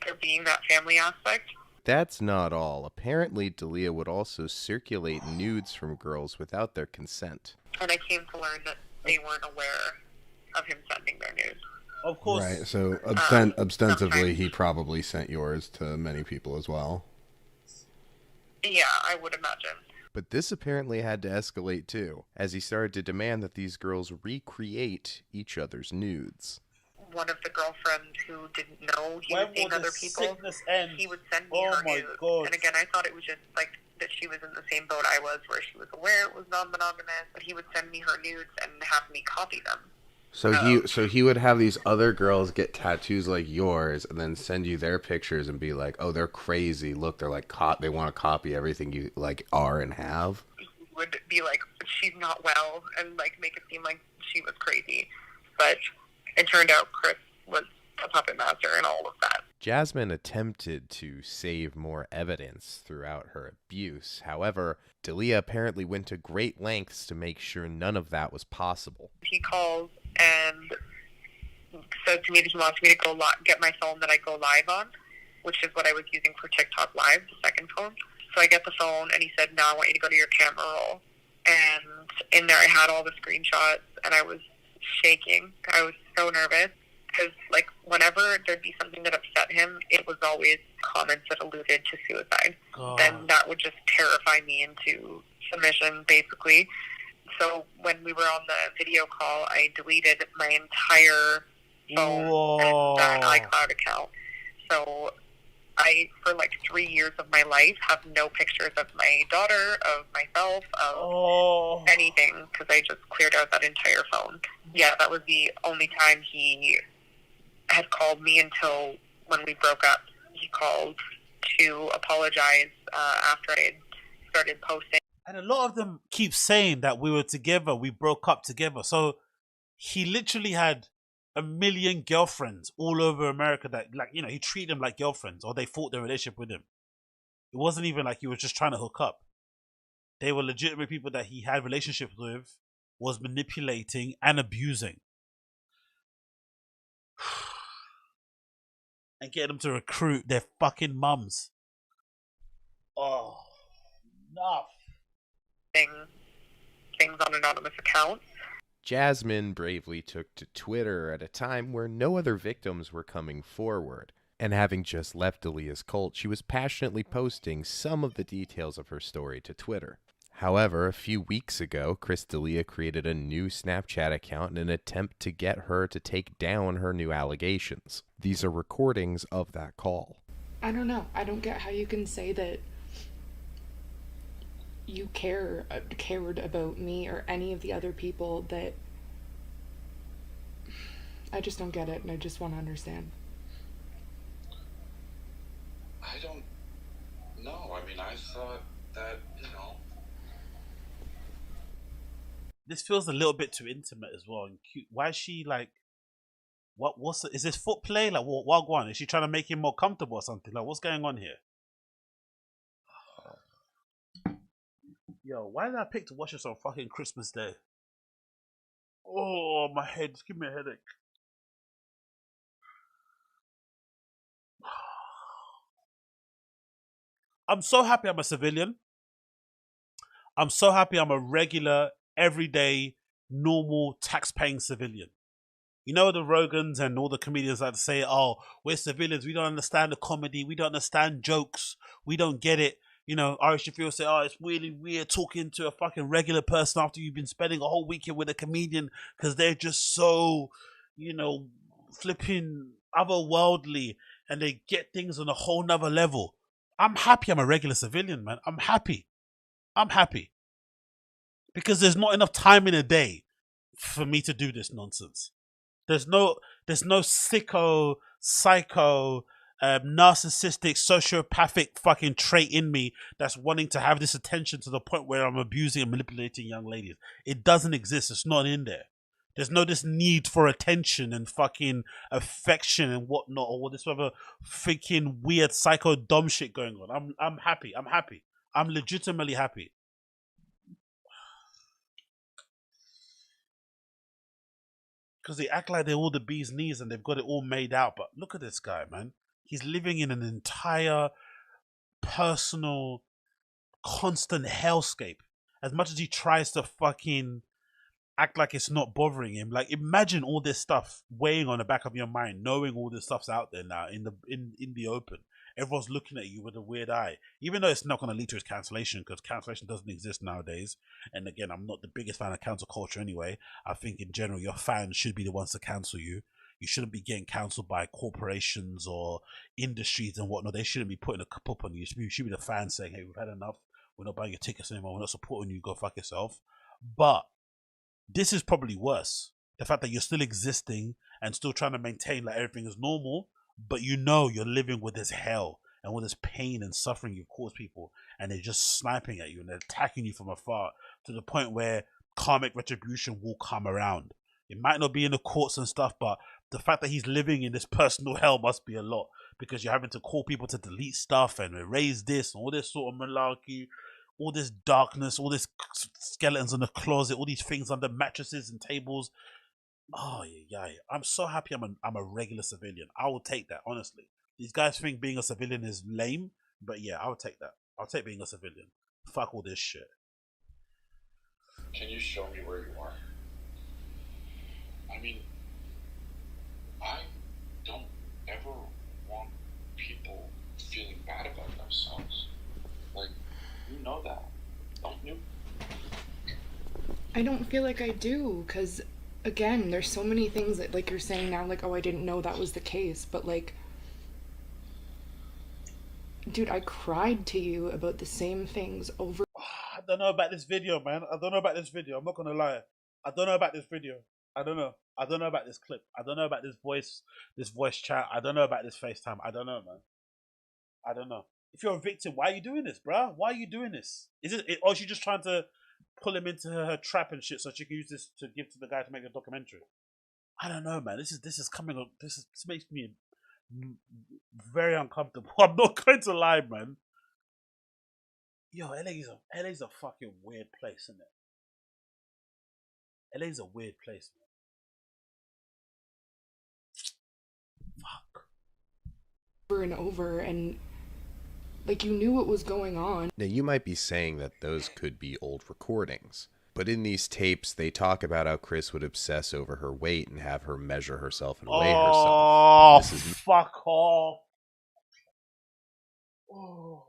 there being that family aspect. That's not all. Apparently, Dalia would also circulate nudes from girls without their consent. And I came to learn that they weren't aware of him sending their nudes. Of course. Right, so ostensibly he probably sent yours to many people as well. Yeah, I would imagine. But this apparently had to escalate too, as he started to demand that these girls recreate each other's nudes. One of the girlfriends who didn't know he was seeing other people, he would send me her nudes. God. And again, I thought it was just like that she was in the same boat I was, where she was aware it was non-monogamous, but he would send me her nudes and have me copy them. So he would have these other girls get tattoos like yours, and then send you their pictures and be like, "Oh, they're crazy. Look, they're like they want to copy everything you like are and have." He would be like, "She's not well," and like make it seem like she was crazy, but it turned out Chris was a puppet master and all of that. Jasmine attempted to save more evidence throughout her abuse. However, Dalia apparently went to great lengths to make sure none of that was possible. He calls and said to me that he wants me to go get my phone that I go live on, which is what I was using for TikTok Live, the second phone. So I get the phone, and he said, "No, I want you to go to your camera roll." And in there I had all the screenshots, and I was shaking. I was so nervous because, like, whenever there'd be something that upset him, it was always comments that alluded to suicide. Then that would just terrify me into submission, basically. So when we were on the video call, I deleted my entire phone and that iCloud account. So I, for like 3 years of my life, have no pictures of my daughter, of myself, of anything, because I just cleared out that entire phone. Yeah, that was the only time he had called me until when we broke up. He called to apologize after I had started posting. And a lot of them keep saying that we were together, we broke up together. So he literally had a million girlfriends all over America that, like, you know, he treated them like girlfriends, or they fought their relationship with him. It wasn't even like he was just trying to hook up. They were legitimate people that he had relationships with, was manipulating and abusing. And getting them to recruit their fucking mums. Oh, enough. Things on anonymous accounts. Jasmine bravely took to Twitter at a time where no other victims were coming forward. And having just left Dalia's cult, she was passionately posting some of the details of her story to Twitter. However, a few weeks ago, Chris D'Elia created a new Snapchat account in an attempt to get her to take down her new allegations. These are recordings of that call. I don't know. I don't get how you can say that you cared about me or any of the other people. That I just don't get it, and I just want to understand. I don't know. I mean, I thought that, you know. This feels a little bit too intimate as well and cute. Why is she like? Is this foot play? Like what one? Is she trying to make him more comfortable or something? Like what's going on here? Yo, why did I pick to watch this on fucking Christmas Day? Oh, my head. Just give me a headache. I'm so happy I'm a civilian. I'm so happy I'm a regular, everyday, normal, tax-paying civilian. You know the Rogans and all the comedians that say, "Oh, we're civilians. We don't understand the comedy. We don't understand jokes. We don't get it." You know, Ari Shafir say, "Oh, it's really weird talking to a fucking regular person after you've been spending a whole weekend with a comedian because they're just so, you know, flipping otherworldly and they get things on a whole nother level." I'm happy I'm a regular civilian, man. I'm happy. I'm happy because there's not enough time in a day for me to do this nonsense. There's no sicko, psycho, narcissistic, sociopathic fucking trait in me that's wanting to have this attention to the point where I'm abusing and manipulating young ladies. It doesn't exist. It's not in there. There's no this need for attention and fucking affection and whatnot, or this other freaking weird psycho dumb shit going on. I'm happy. I'm happy. I'm legitimately happy. Because they act like they're all the bee's knees and they've got it all made out. But look at this guy, man. He's living in an entire personal, constant hellscape. As much as he tries to fucking act like it's not bothering him. Like, imagine all this stuff weighing on the back of your mind, knowing all this stuff's out there now in the open. Everyone's looking at you with a weird eye, even though it's not going to lead to his cancellation, because cancellation doesn't exist nowadays. And again, I'm not the biggest fan of cancel culture anyway. I think in general, your fans should be the ones to cancel you. You shouldn't be getting cancelled by corporations or industries and whatnot. They shouldn't be putting a cup up on you. You should be the fans saying, "Hey, we've had enough. We're not buying your tickets anymore. We're not supporting you. Go fuck yourself." But this is probably worse. The fact that you're still existing and still trying to maintain like everything is normal, but you know you're living with this hell and with this pain and suffering you've caused people, and they're just sniping at you and they're attacking you from afar to the point where karmic retribution will come around. It might not be in the courts and stuff, but the fact that he's living in this personal hell must be a lot, because you're having to call people to delete stuff and erase this and all this sort of malarkey, all this darkness, all this skeletons in the closet, all these things under mattresses and tables. Oh yeah. I'm so happy I'm a regular civilian. I will take that, honestly. These guys think being a civilian is lame, but yeah, I would take that. I'll take being a civilian. Fuck all this shit. Can you show me where you are? I mean, I don't ever want people feeling bad about themselves. Like, you know that, don't you? I don't feel like I do, because, again, there's so many things that, like, you're saying now, like, oh, I didn't know that was the case, but, like, dude, I cried to you about the same things over. I don't know about this video, man. I don't know about this video. I'm not gonna lie. I don't know about this video. I don't know. I don't know about this clip. I don't know about this voice chat. I don't know about this FaceTime. I don't know, man. I don't know. If you're a victim, why are you doing this, bruh? Why are you doing this? Or is she just trying to pull him into her trap and shit so she can use this to give to the guy to make a documentary? I don't know, man. This is coming up. This makes me very uncomfortable. I'm not going to lie, man. Yo, LA's a fucking weird place, isn't it? LA's a weird place, man. Fuck. Over and over, and like, you knew what was going on. Now, you might be saying that those could be old recordings, but in these tapes, they talk about how Chris would obsess over her weight and have her measure herself and weigh herself. Oh, fuck off. Oh.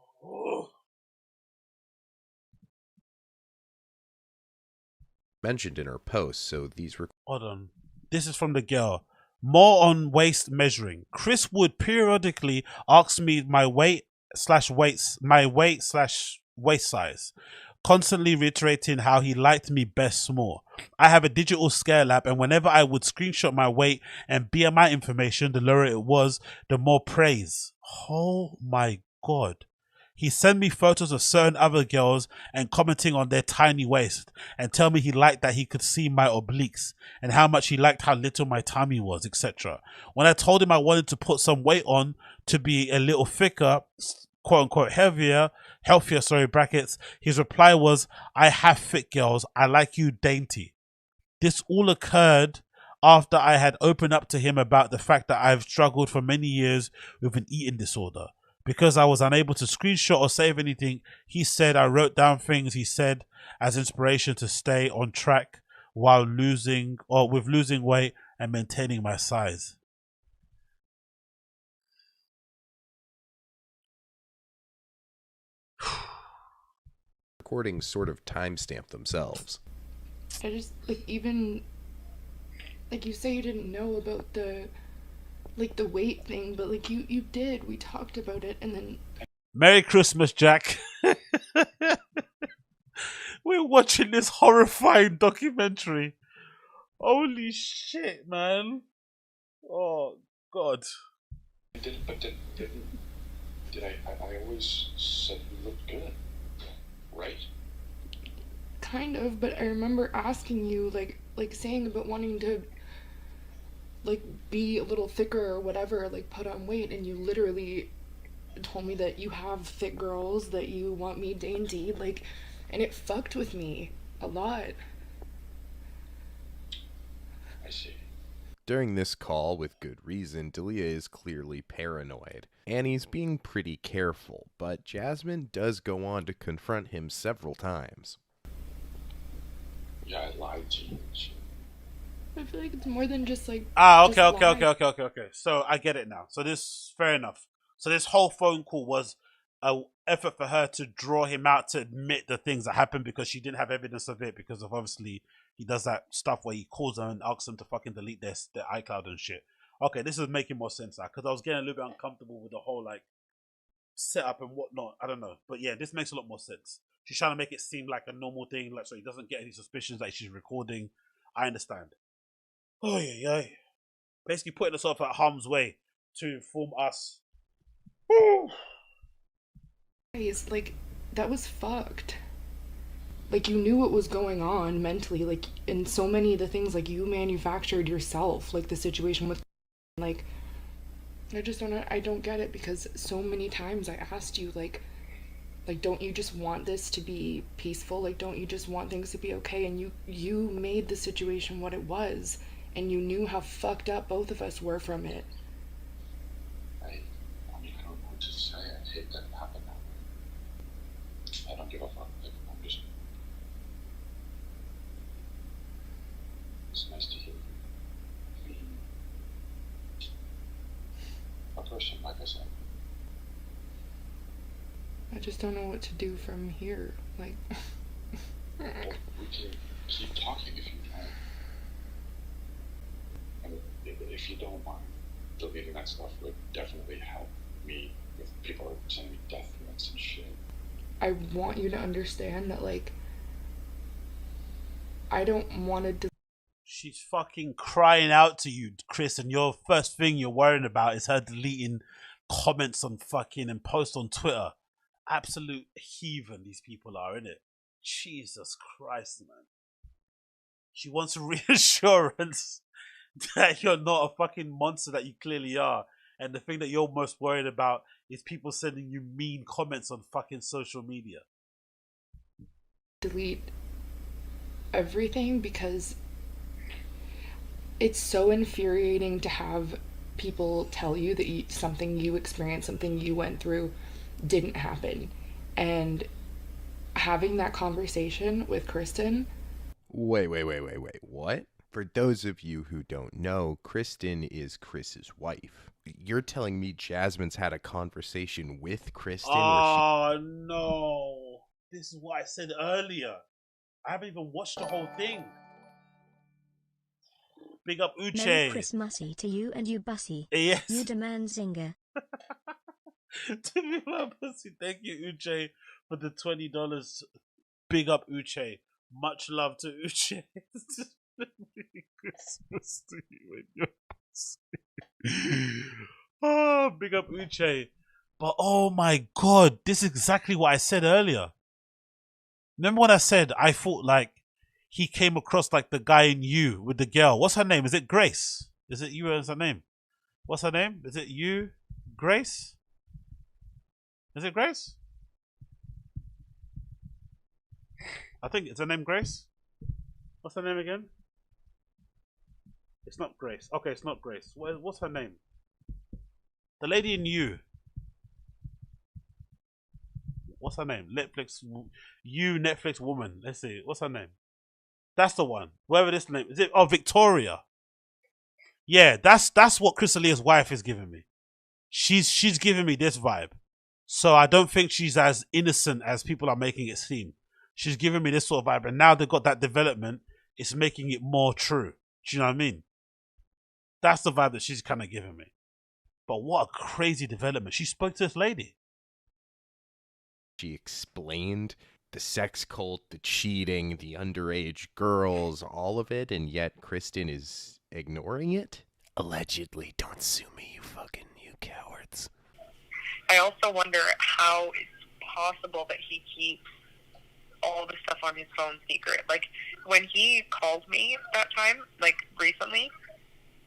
Mentioned in her post, so these Hold on. This is from the girl. More on waist measuring. Chris would periodically ask me my weight slash waist size, constantly reiterating how he liked me best small. I have a digital scale app, and whenever I would screenshot my weight and BMI information, the lower it was, the more praise. Oh my god. He sent me photos of certain other girls and commenting on their tiny waist, and tell me he liked that he could see my obliques and how much he liked how little my tummy was, etc. When I told him I wanted to put some weight on to be a little thicker, quote unquote healthier, brackets, his reply was, "I have fit girls. I like you dainty." This all occurred after I had opened up to him about the fact that I've struggled for many years with an eating disorder. Because I was unable to screenshot or save anything, he said I wrote down things he said as inspiration to stay on track while losing weight and maintaining my size. Recordings sort of timestamp themselves. I just, like, even, like, you say you didn't know about the, like, the weight thing, but, like, you did. We talked about it, and then... Merry Christmas, Jack. We're watching this horrifying documentary. Holy shit, man. Oh, God. Did I always said you looked good, right? Kind of, but I remember asking you, like saying about wanting to, like, be a little thicker or whatever, like, put on weight, and you literally told me that you have thick girls, that you want me dainty, like, and it fucked with me a lot. I see. During this call, with good reason, Dalia is clearly paranoid. Annie's being pretty careful, but Jasmine does go on to confront him several times. Yeah, I lied to you. I feel like it's more than just, like... Okay. So I get it now. So this, fair enough. So this whole phone call was an effort for her to draw him out to admit the things that happened because she didn't have evidence of it, because of obviously he does that stuff where he calls them and asks them to fucking delete their iCloud and shit. Okay, this is making more sense now because I was getting a little bit uncomfortable with the whole like setup and whatnot. I don't know, but yeah, this makes a lot more sense. She's trying to make it seem like a normal thing, like so he doesn't get any suspicions that she's recording. I understand. Oh yeah. Basically putting herself at harm's way to inform us. Guys, like, that was fucked. Like, you knew what was going on mentally, like, and so many of the things, like, you manufactured yourself, like the situation with, like, I don't get it, because so many times I asked you, like, don't you just want this to be peaceful? Like, don't you just want things to be okay? And you made the situation what it was, and you knew how fucked up both of us were from it. I mean, I don't know what to say. I hate that it happened that way. I don't give a fuck. Like, I'm just... It's nice to hear you being a person, like I said. I just don't know what to do from here. Like... Well, we can keep talking if you want. And if you don't mind, deleting that stuff would definitely help me with people sending me death threats and shit. I want you to understand that, like, I don't want to... She's fucking crying out to you, Chris, and your first thing you're worrying about is her deleting comments on fucking and posts on Twitter. Absolute heathen these people are, innit? Jesus Christ, man. She wants reassurance that you're not a fucking monster that you clearly are. And the thing that you're most worried about is people sending you mean comments on fucking social media. Delete everything because it's so infuriating to have people tell you that something you experienced, something you went through didn't happen. And having that conversation with Kristen... Wait, what? For those of you who don't know, Kristen is Chris's wife. You're telling me Jasmine's had a conversation with Kristen where she... no. This is what I said earlier. I haven't even watched the whole thing. Big up Uche. Merry Christmassy to you and you bussy. Yes. You demand Zinga. To me, my pussy. Thank you, Uche, for the $20. Big up Uche. Much love to Uche. Merry Christmas to you and your pussy. Oh, big up Uche. But oh my god, this is exactly what I said earlier. Remember when I said I thought like he came across like the guy in You with the girl. What's her name? Is it Grace? Is it you as her name? What's her name? Is it You? Grace? Is it Grace? I think it's her name Grace. What's her name again? It's not Grace. Okay, it's not Grace. What's her name? The lady in You. What's her name? Netflix woman. Let's see. What's her name? That's the one. Whatever this name is. It? Oh, Victoria. Yeah, that's what Chris D'Elia's wife is giving me. She's giving me this vibe. So I don't think she's as innocent as people are making it seem. She's giving me this sort of vibe, and now they've got that development. It's making it more true. Do you know what I mean? That's the vibe that she's kind of giving me. But what a crazy development. She spoke to this lady. She explained the sex cult, the cheating, the underage girls, all of it, and yet Kristen is ignoring it? Allegedly. Don't sue me, you cowards. I also wonder how it's possible that he keeps all the stuff on his phone secret. Like, when he called me that time, like, recently,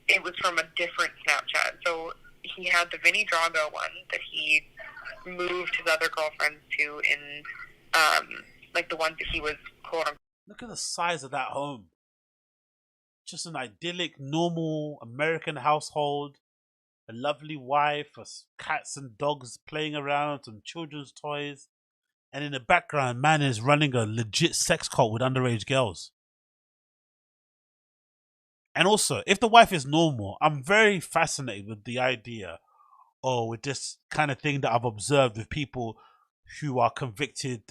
it was from a different Snapchat. So he had the Vinny Drago one that he moved his other girlfriends to in, like, the ones that he was, quote-unquote. Look at the size of that home. Just an idyllic, normal American household. A lovely wife, cats and dogs playing around, some children's toys. And in the background, man is running a legit sex cult with underage girls. And also, if the wife is normal, I'm very fascinated with the idea, or with this kind of thing that I've observed with people who are convicted,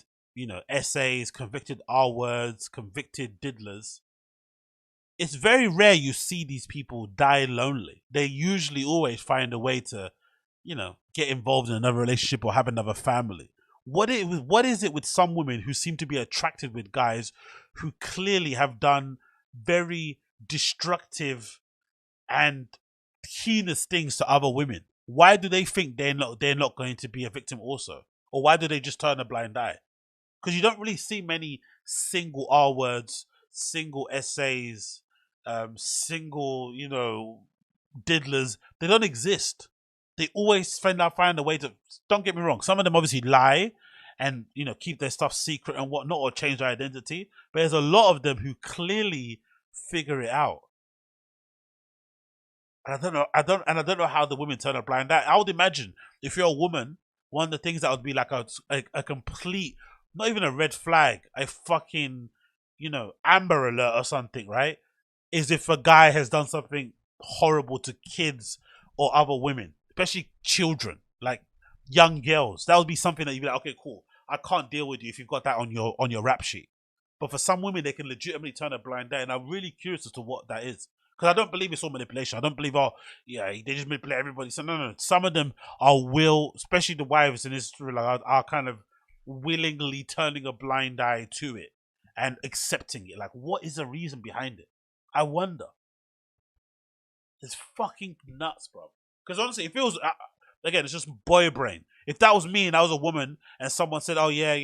essays, convicted R-words, convicted diddlers. It's very rare you see these people die lonely. They usually always find a way to, get involved in another relationship or have another family. What is it with some women who seem to be attracted with guys who clearly have done very destructive and heinous things to other women? Why do they think they're not going to be a victim also? Or why do they just turn a blind eye? Because you don't really see many single R words, single essays, single, diddlers. They don't exist. They always find a way to, don't get me wrong, some of them obviously lie and, keep their stuff secret and whatnot, or change their identity. But there's a lot of them who clearly figure it out. And I don't know how the women turn a blind eye. I would imagine if you're a woman, one of the things that would be like a complete, not even a red flag, a fucking, Amber Alert or something, right? Is if a guy has done something horrible to kids or other women, especially children, like young girls. That would be something that you'd be like, okay, cool. I can't deal with you if you've got that on your rap sheet. But for some women, they can legitimately turn a blind eye, and I'm really curious as to what that is. Because I don't believe it's all manipulation. I don't believe, they just manipulate everybody. So no. Some of them especially the wives in Israel, are kind of willingly turning a blind eye to it and accepting it. Like, what is the reason behind it? I wonder. It's fucking nuts, bro. Because honestly, it feels, again, it's just boy brain. If that was me and I was a woman and someone said, oh yeah,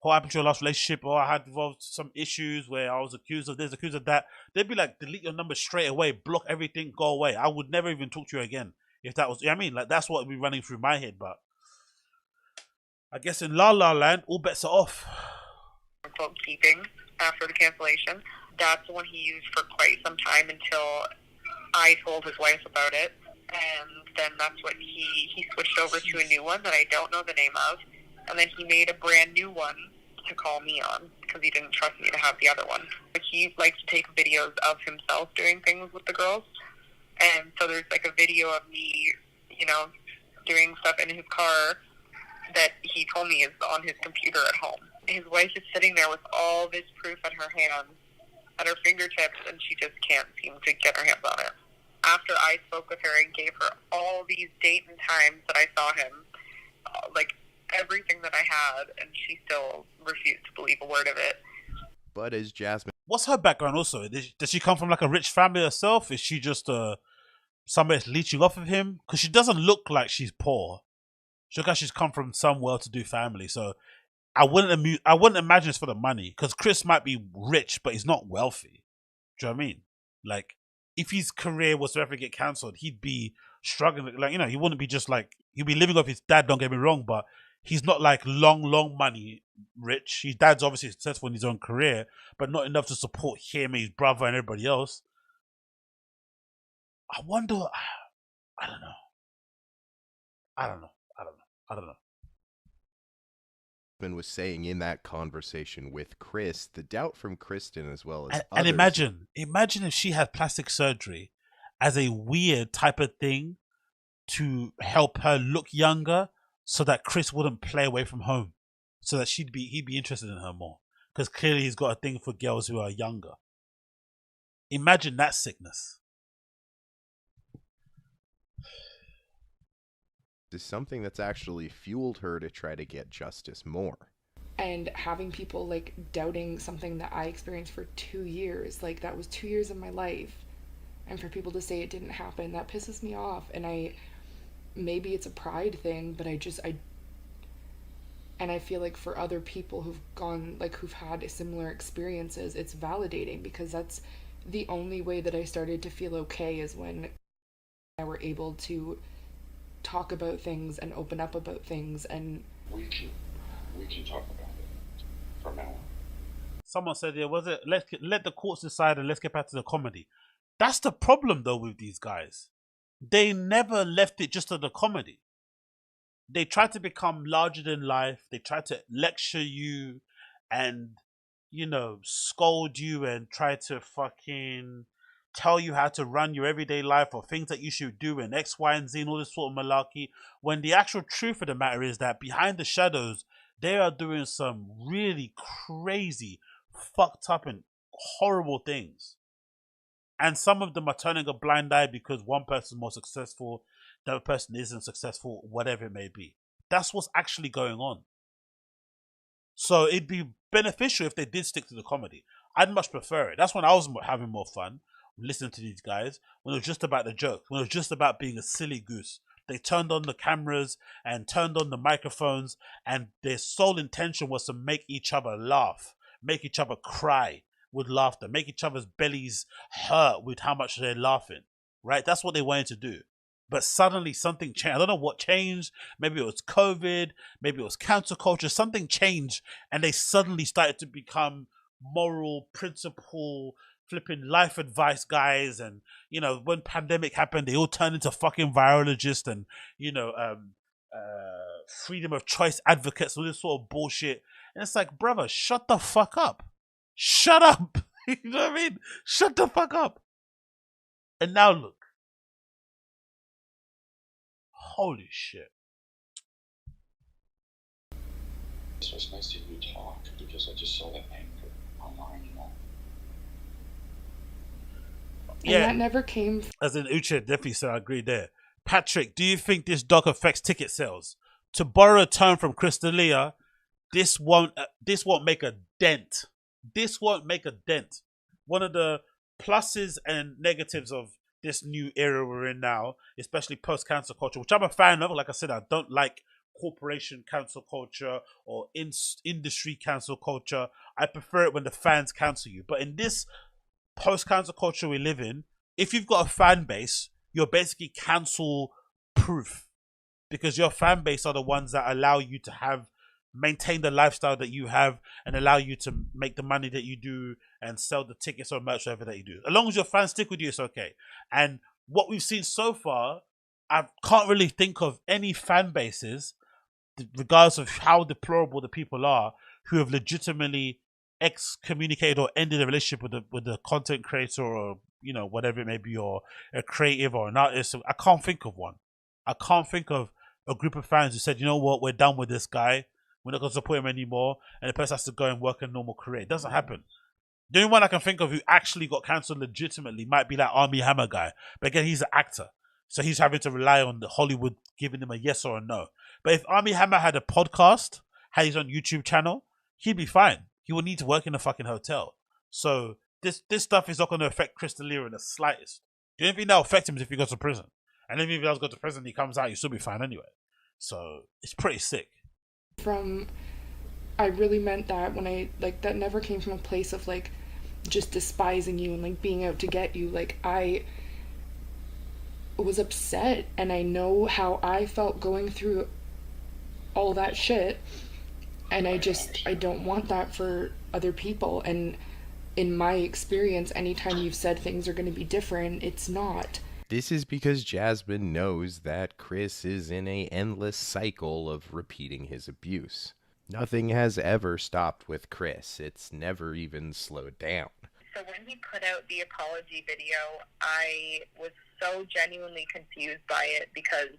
what happened to your last relationship, or I had involved some issues where I was accused of this, accused of that, they'd be like, delete your number straight away, block everything, go away. I would never even talk to you again if that was, like, that's what would be running through my head. But I guess in La La Land, all bets are off. Keeping after the cancellation. That's the one he used for quite some time until I told his wife about it. And then that's what he switched over to a new one that I don't know the name of. And then he made a brand new one to call me on because he didn't trust me to have the other one. But he likes to take videos of himself doing things with the girls. And so there's like a video of me, doing stuff in his car that he told me is on his computer at home. His wife is sitting there with all this proof at her hands, at her fingertips, and she just can't seem to get her hands on it. After I spoke with her and gave her all these dates and times that I saw him, like everything that I had, and she still refused to believe a word of it. But as Jasmine... What's her background also? Does she come from like a rich family herself? Is she just somebody that's leeching off of him? Because she doesn't look like she's poor. She looks like she's come from some well-to-do family. So I wouldn't imagine it's for the money. Because Chris might be rich, but he's not wealthy. Do you know what I mean? Like, if his career was to ever get cancelled, he'd be struggling. Like, he wouldn't be just like, he'd be living off his dad, don't get me wrong, but he's not like long money rich. His dad's obviously successful in his own career, but not enough to support him, his brother, and everybody else. I wonder. I don't know. I don't know. I don't know. Was saying in that conversation with Chris, the doubt from Kristen as well as And others. imagine if she had plastic surgery as a weird type of thing to help her look younger, so that Chris wouldn't play away from home, so that he'd be interested in her more, because clearly he's got a thing for girls who are younger. Imagine that sickness. Is something that's actually fueled her to try to get justice more. And having people like doubting something that I experienced for 2 years, like that was 2 years of my life, and for people to say it didn't happen, that pisses me off. And maybe it's a pride thing, but I feel like for other people who've had similar experiences, it's validating, because that's the only way that I started to feel okay, is when I were able to talk about things and open up about things. And we can talk about it from now on. Someone said, "Yeah, was it? Let the courts decide, and let's get back to the comedy." That's the problem, though, with these guys. They never left it just to the comedy. They tried to become larger than life. They tried to lecture you and, scold you and try to fucking tell you how to run your everyday life, or things that you should do, and X, Y, and Z, and all this sort of malarkey. When the actual truth of the matter is that behind the shadows, they are doing some really crazy, fucked up, and horrible things. And some of them are turning a blind eye because one person is more successful, the other person isn't successful, whatever it may be. That's what's actually going on. So it'd be beneficial if they did stick to the comedy. I'd much prefer it. That's when I was having more fun listening to these guys, when it was just about the joke, when it was just about being a silly goose. They turned on the cameras and turned on the microphones, and their sole intention was to make each other laugh, make each other cry with laughter, make each other's bellies hurt with how much they're laughing, right? That's what they wanted to do. But suddenly something changed. I don't know what changed. Maybe it was COVID, maybe it was cancel culture. Something changed, and they suddenly started to become moral, principle, flipping life advice guys. And when pandemic happened, they all turned into fucking virologists and freedom of choice advocates, all this sort of bullshit. And it's like, brother, shut the fuck up. Shut up. You know what I mean? Shut the fuck up. And now look. Holy shit. So it's nice to hear you talk, because I just saw that anger online, Yeah. And that never came. As in Uche definitely said, I agree there. Patrick, do you think this doc affects ticket sales? To borrow a term from Crystalia, this won't make a dent. This won't make a dent. One of the pluses and negatives of this new era we're in now, especially post-cancel culture, which I'm a fan of. Like I said, I don't like corporation cancel culture or industry cancel culture. I prefer it when the fans cancel you. But in this post-cancel culture we live in, if you've got a fan base, you're basically cancel proof, because your fan base are the ones that allow you to maintain the lifestyle that you have and allow you to make the money that you do and sell the tickets or merch, whatever that you do. As long as your fans stick with you, it's okay. And what we've seen so far, I can't really think of any fan bases, regardless of how deplorable the people are, who have legitimately excommunicated or ended a relationship with the content creator, or whatever it may be, or a creative or an artist. I can't think of one. I can't think of a group of fans who said, you know what, we're done with this guy, we're not going to support him anymore, and the person has to go and work a normal career. It doesn't happen. The only one I can think of who actually got cancelled legitimately might be that Armie Hammer guy, but again, he's an actor, so he's having to rely on the Hollywood giving him a yes or a no. But if Armie Hammer had a podcast, had his own YouTube channel, he'd be fine. He would need to work in a fucking hotel. So this stuff is not going to affect Crystalia in the slightest. The only thing that will affect him is if he goes to prison. And even if he does go to prison, he comes out, he'll still be fine anyway. So it's pretty sick. I really meant that when that never came from a place of just despising you and being out to get you. I was upset, and I know how I felt going through all that shit, and I don't want that for other people. And in my experience, anytime you've said things are going to be different, it's not. This is because Jasmine knows that Chris is in an endless cycle of repeating his abuse. Nothing has ever stopped with Chris. It's never even slowed down. So when he put out the apology video, I was so genuinely confused by it because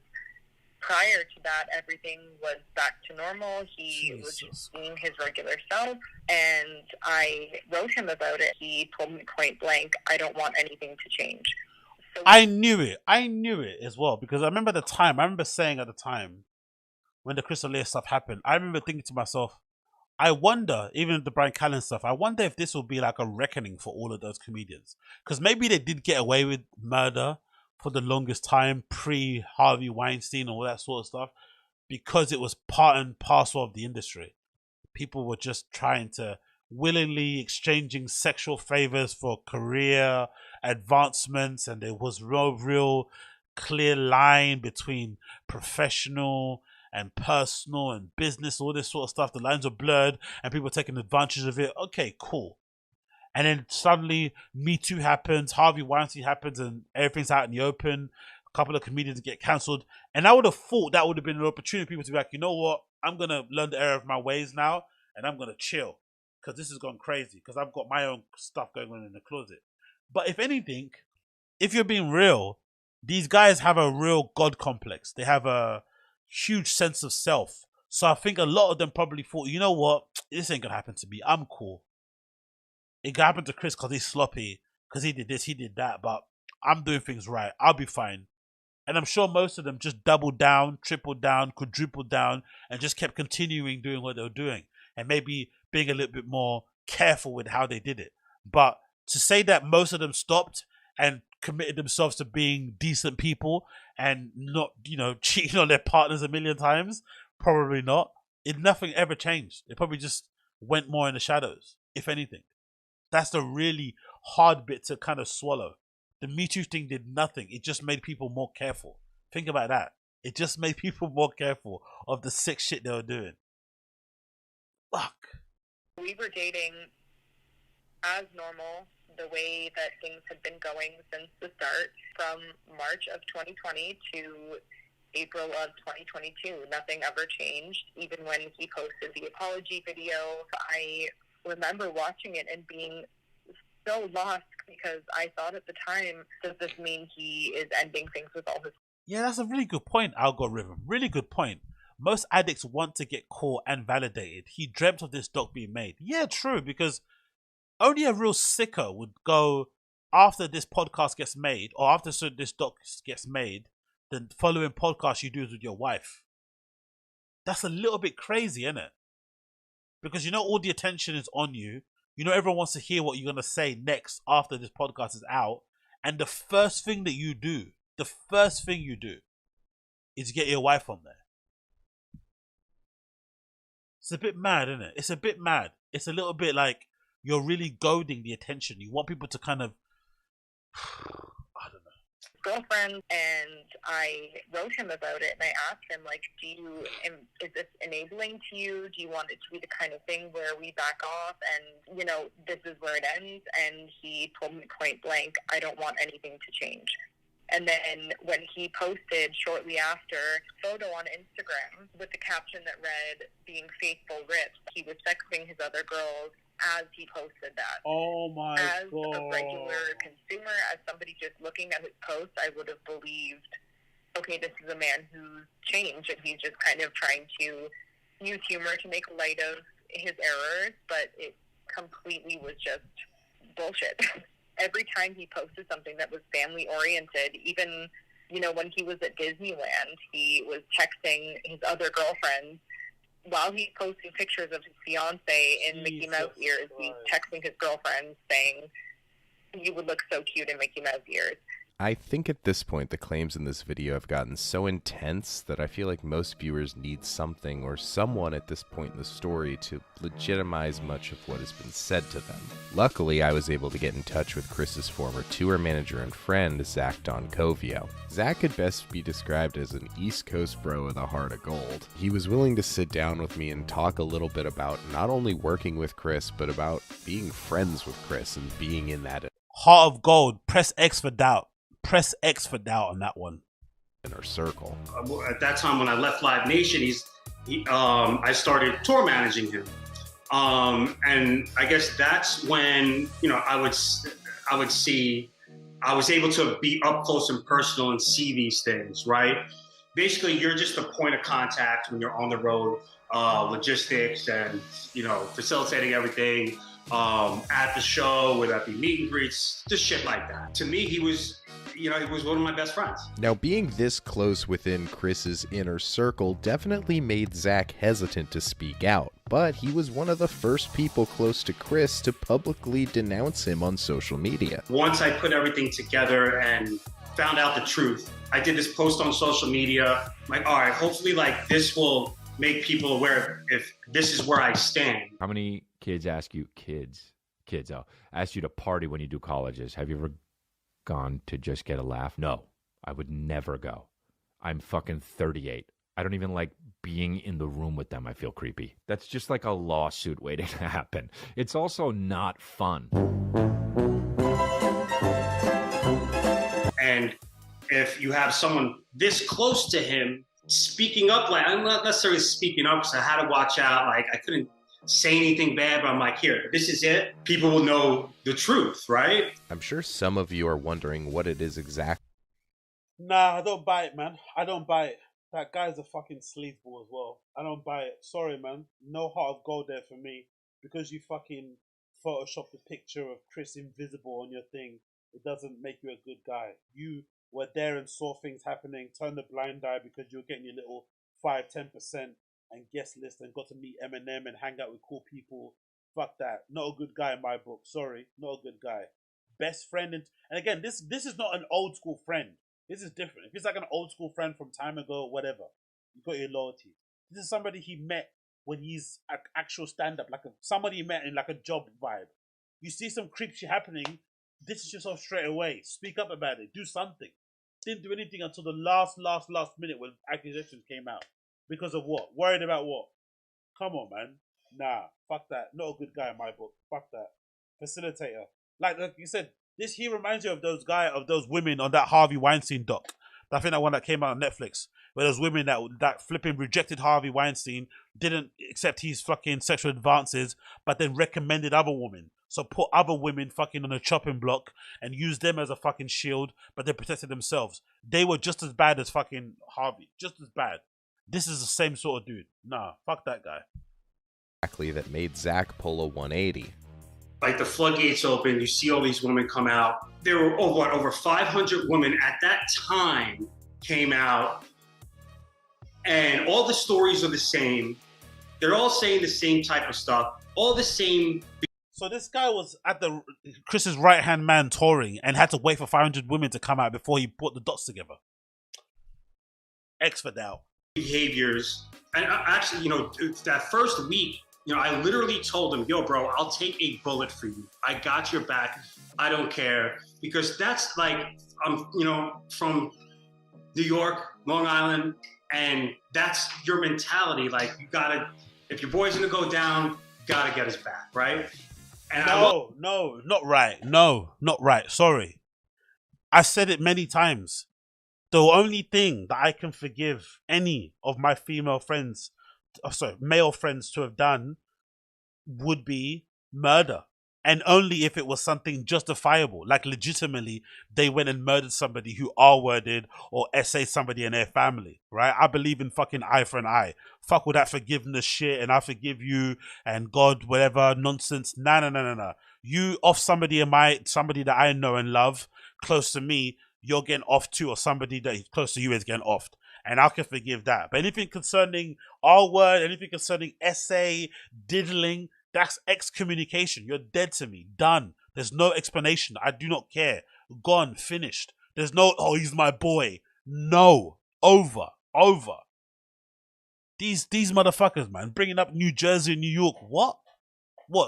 prior to that, everything was back to normal. He was just being his regular self, and I wrote him about it. He told me point blank, I don't want anything to change. So I knew it as well, because I remember saying at the time, when the Chris D'Elia stuff happened, I remember thinking to myself, I wonder, even the Brian Callen stuff, I wonder if this will be like a reckoning for all of those comedians. Because maybe they did get away with murder for the longest time, pre-Harvey Weinstein and all that sort of stuff, because it was part and parcel of the industry. People were just trying to willingly exchanging sexual favors for career advancements, and there was no real clear line between professional and personal and business, all this sort of stuff. The lines are blurred and people taking advantage of it. Okay, cool. And then suddenly Me Too happens, Harvey Weinstein happens, and everything's out in the open. A couple of comedians get cancelled. And I would have thought that would have been an opportunity for people to be like, you know what? I'm going to learn the error of my ways now, and I'm going to chill. Because this has gone crazy. Because I've got my own stuff going on in the closet. But if anything, if you're being real, these guys have a real God complex. They have a huge sense of self. So I think a lot of them probably thought, you know what? This ain't going to happen to me. I'm cool. It could happen to Chris because he's sloppy, because he did this, he did that, but I'm doing things right. I'll be fine. And I'm sure most of them just doubled down, tripled down, quadrupled down, and just kept continuing doing what they were doing. And maybe being a little bit more careful with how they did it. But to say that most of them stopped and committed themselves to being decent people and not, cheating on their partners a million times, probably not. Nothing ever changed. It probably just went more in the shadows, if anything. That's the really hard bit to kind of swallow. The Me Too thing did nothing. It just made people more careful. Think about that. It just made people more careful of the sick shit they were doing. Fuck. We were dating as normal, the way that things had been going since the start, from March of 2020 to April of 2022. Nothing ever changed. Even when he posted the apology video, I remember watching it and being so lost because I thought at the time, does this mean he is ending things with all his... Yeah, that's a really good point, Algorithm. Really good point. Most addicts want to get caught and validated. He dreamt of this doc being made. Yeah, true, because only a real sicko would go, after this podcast gets made, or after this doc gets made, the following podcast you do is with your wife. That's a little bit crazy, isn't it? Because all the attention is on you. Everyone wants to hear what you're going to say next after this podcast is out. And the first thing you do is get your wife on there. It's a bit mad, isn't it? It's a bit mad. It's a little bit like you're really goading the attention. You want people to kind of... I don't know. Girlfriend, and I wrote him about it, and I asked him, is this enabling to you? Do you want it to be the kind of thing where we back off and, this is where it ends? And he told me point blank, I don't want anything to change. And then when he posted shortly after a photo on Instagram with the caption that read, being faithful rips, he was texting his other girls as he posted that. Oh my God. As God. a regular consumer, as somebody just looking at his post, I would have believed, okay, this is a man who's changed and he's just kind of trying to use humor to make light of his errors, but it completely was just bullshit. Every time he posted something that was family-oriented, even, when he was at Disneyland, he was texting his other girlfriends while he's posting pictures of his fiance in Mickey Mouse ears. He's texting his girlfriends saying, you would look so cute in Mickey Mouse ears. I think at this point the claims in this video have gotten so intense that I feel like most viewers need something or someone at this point in the story to legitimize much of what has been said to them. Luckily, I was able to get in touch with Chris's former tour manager and friend, Zach Doncovio. Zach could best be described as an East Coast bro with a heart of gold. He was willing to sit down with me and talk a little bit about not only working with Chris, but about being friends with Chris and being in that. Heart of gold. Press X for doubt. Press X for doubt on that one. Inner circle. At that time when I left Live Nation, I started tour managing him. And I guess that's when, you know, I was able to be up close and personal and see these things, right? Basically, you're just a point of contact when you're on the road, logistics and, you know, facilitating everything at the show, whether that be meet and greets, just shit like that. To me, he was one of my best friends. Now, being this close within Chris's inner circle definitely made Zach hesitant to speak out, but he was one of the first people close to Chris to publicly denounce him on social media. Once I put everything together and found out the truth, I did this post on social media, like, all right, hopefully like this will make people aware if this is where I stand. How many kids ask you, ask you to party when you do colleges? Have you ever gone to just get a laugh? No, I would never go. I'm fucking 38. I don't even like being in the room with them. I feel creepy. That's just like a lawsuit waiting to happen. It's also not fun. And if you have someone this close to him speaking up, like, I'm not necessarily speaking up because I had to watch out. Like, I couldn't say anything bad, but I'm like, here, this is it. People will know the truth, right? I'm sure some of you are wondering what it is exactly. Nah, I don't buy it, man. I don't buy it. That guy's a fucking sleazeball as well. I don't buy it. Sorry, man. No heart of gold there for me. Because you fucking photoshopped the picture of Chris invisible on your thing, it doesn't make you a good guy. You were there and saw things happening, turned a blind eye because you were getting your little 5-10% and guest list and got to meet Eminem and hang out with cool people. Fuck that. Not a good guy in my book. Sorry. Not a good guy. Best friend. And again, this is not an old school friend. This is different. If it's like an old school friend from time ago or whatever, you got your loyalty. This is somebody he met when he's actual stand-up, like somebody he met in like a job vibe. You see some creep shit happening, distance yourself straight away. Speak up about it. Do something. Didn't do anything until the last minute when accusations came out. Because of what? Worried about what? Come on, man. Nah, fuck that. Not a good guy in my book. Fuck that. Facilitator. Like you said, he reminds you of those women on that Harvey Weinstein doc. I think that one that came out on Netflix, where those women that flipping rejected Harvey Weinstein, didn't accept his fucking sexual advances, but then recommended other women. So put other women fucking on a chopping block and used them as a fucking shield, but they protected themselves. They were just as bad as fucking Harvey. Just as bad. This is the same sort of dude. Nah, fuck that guy. Exactly that made Zach pull a 180. Like the floodgates open, you see all these women come out. There were over 500 women at that time came out, and all the stories are the same. They're all saying the same type of stuff, all the same. So this guy was at Chris's right-hand man touring and had to wait for 500 women to come out before he put the dots together. X for doubt. Behaviors. And actually, you know, that first week, you know, I literally told him, yo, bro, I'll take a bullet for you. I got your back. I don't care. Because that's like, I'm, you know, from New York, Long Island, and that's your mentality. Like, you gotta, if your boy's gonna go down, you gotta get his back, right? And No, not right. No, not right. Sorry. I said it many times. The only thing that I can forgive any of my male friends to have done would be murder. And only if it was something justifiable. Like legitimately, they went and murdered somebody who R-worded or essayed somebody in their family, right? I believe in fucking eye for an eye. Fuck with that forgiveness shit and I forgive you and God, whatever nonsense. No. You off somebody that I know and love close to me, you're getting off too, or somebody that is close to you is getting offed. And I can forgive that. But anything concerning R-word, anything concerning essay, diddling, that's excommunication. You're dead to me. Done. There's no explanation. I do not care. Gone. Finished. There's no, oh, he's my boy. No. Over. These motherfuckers, man, bringing up New Jersey and New York. What?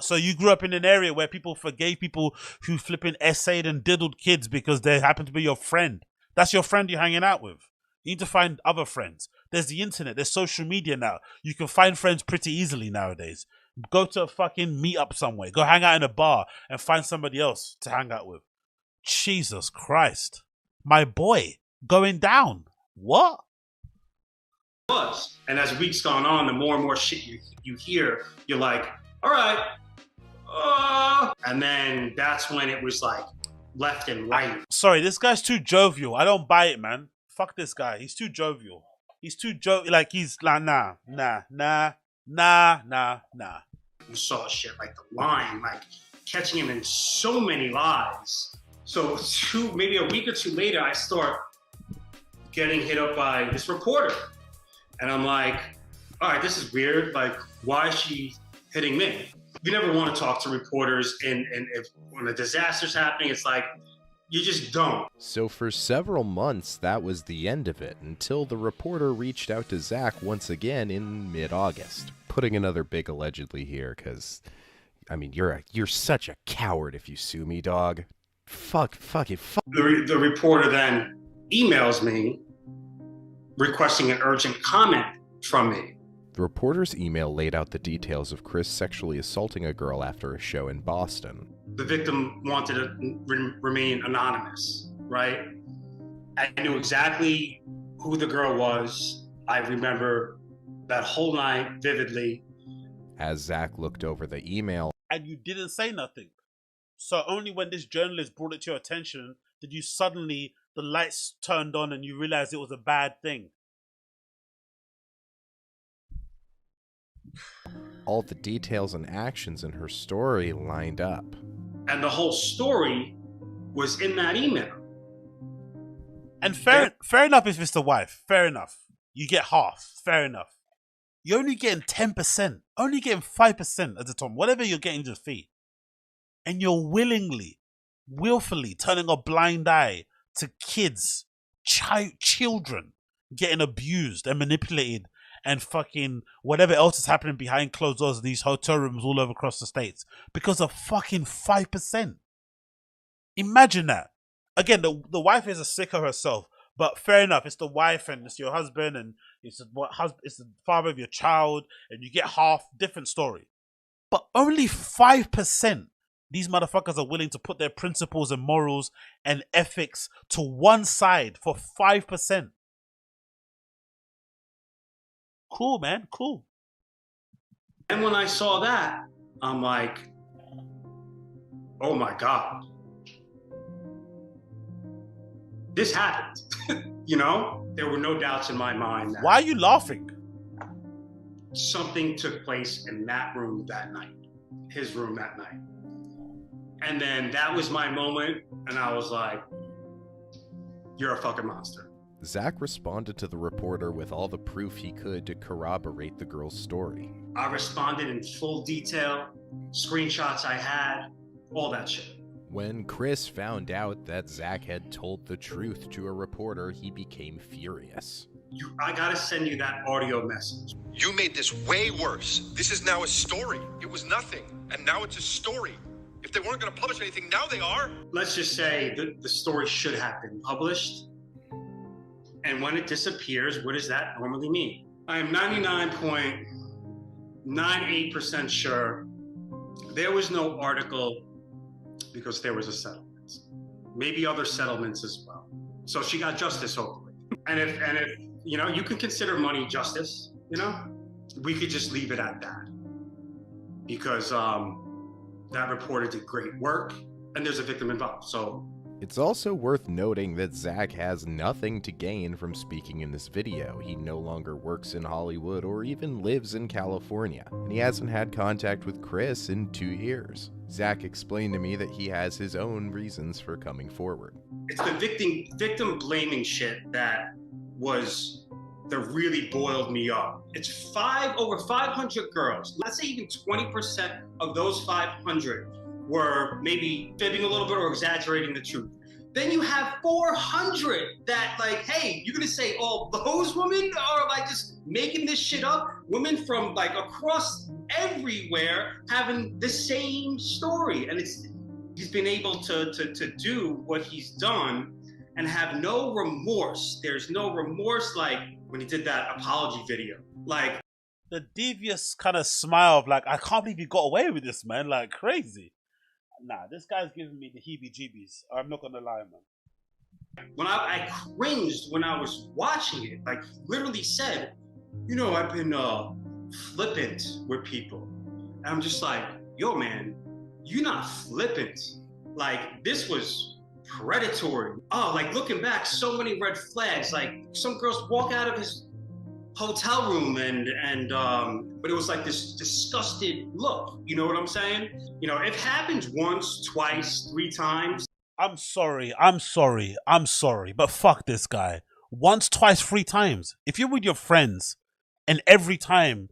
So you grew up in an area where people forgave people who flipping essayed and diddled kids because they happen to be your friend. That's your friend you're hanging out with. You need to find other friends. There's the internet. There's social media now. You can find friends pretty easily nowadays. Go to a fucking meetup somewhere. Go hang out in a bar and find somebody else to hang out with. Jesus Christ. My boy going down. What? Was. And as weeks gone on, the more and more shit you hear, you're like, all right. And then that's when it was like left and right. Sorry, this guy's too jovial. I don't buy it, man. Fuck this guy. He's too jovial. He's too like he's like nah. You saw shit like the line, like catching him in so many lies. So maybe a week or two later, I start getting hit up by this reporter. And I'm like, all right, this is weird. Like, why is she hitting me? You never want to talk to reporters, and if when a disaster's happening, it's like, you just don't. So for several months, that was the end of it, until the reporter reached out to Zach once again in mid-August. Putting another big allegedly here, because, I mean, you're such a coward if you sue me, dog. Fuck it. The reporter then emails me requesting an urgent comment from me. The reporter's email laid out the details of Chris sexually assaulting a girl after a show in Boston. The victim wanted to remain anonymous, right? I knew exactly who the girl was. I remember that whole night vividly. As Zach looked over the email, and you didn't say nothing. So only when this journalist brought it to your attention did you suddenly, the lights turned on and you realized it was a bad thing. all the details and actions in her story lined up. And the whole story was in that email. And fair enough if it's the wife. Fair enough. You get half. Fair enough. You're only getting 10%. Only getting 5% at the time. Whatever you're getting to fee. And you're willfully turning a blind eye to kids, children getting abused and manipulated and fucking whatever else is happening behind closed doors in these hotel rooms all over across the States because of fucking 5%. Imagine that. Again, the wife is a sicker herself, but fair enough. It's the wife and it's your husband and it's the father of your child and you get half, different story. But only 5%. These motherfuckers are willing to put their principles and morals and ethics to one side for 5%. Cool, man. Cool. And when I saw that, I'm like, oh my God. This happened. You know? There were no doubts in my mind. Why are you laughing? Something took place in that room that night. His room that night. And then that was my moment, and I was like, you're a fucking monster. Zach responded to the reporter with all the proof he could to corroborate the girl's story. I responded in full detail, screenshots I had, all that shit. When Chris found out that Zach had told the truth to a reporter, he became furious. I gotta send you that audio message. You made this way worse. This is now a story. It was nothing, and now it's a story. If they weren't going to publish anything, now they are. Let's just say the story should have been published. And when it disappears, what does that normally mean? I am 99.98% sure there was no article because there was a settlement. Maybe other settlements as well. So she got justice, hopefully. And if you know, you can consider money justice, you know, we could just leave it at that. Because that reporter did great work, and there's a victim involved, so... It's also worth noting that Zach has nothing to gain from speaking in this video. He no longer works in Hollywood or even lives in California, and he hasn't had contact with Chris in 2 years. Zach explained to me that he has his own reasons for coming forward. It's the victim blaming shit that really boiled me up. It's over 500 girls. Let's say even 20% of those 500 were maybe fibbing a little bit or exaggerating the truth. Then you have 400 that like, hey, you're gonna say all those women are like just making this shit up? Women from like across everywhere having the same story. And he's been able to do what he's done and have no remorse. There's no remorse like when he did that apology video. Like the devious kind of smile of like, I can't believe you got away with this, man. Like crazy. Nah, this guy's giving me the heebie-jeebies. I'm not gonna lie, man. When I cringed when I was watching it, like literally said, you know, I've been flippant with people. And I'm just like, yo, man, you're not flippant. Like, this was predatory. Oh, like looking back, so many red flags. Like some girls walk out of his hotel room but it was like this disgusted look. You know what I'm saying? You know, it happens once, twice, 3 times. I'm sorry, but fuck this guy. Once, twice, 3 times. If you're with your friends, and every time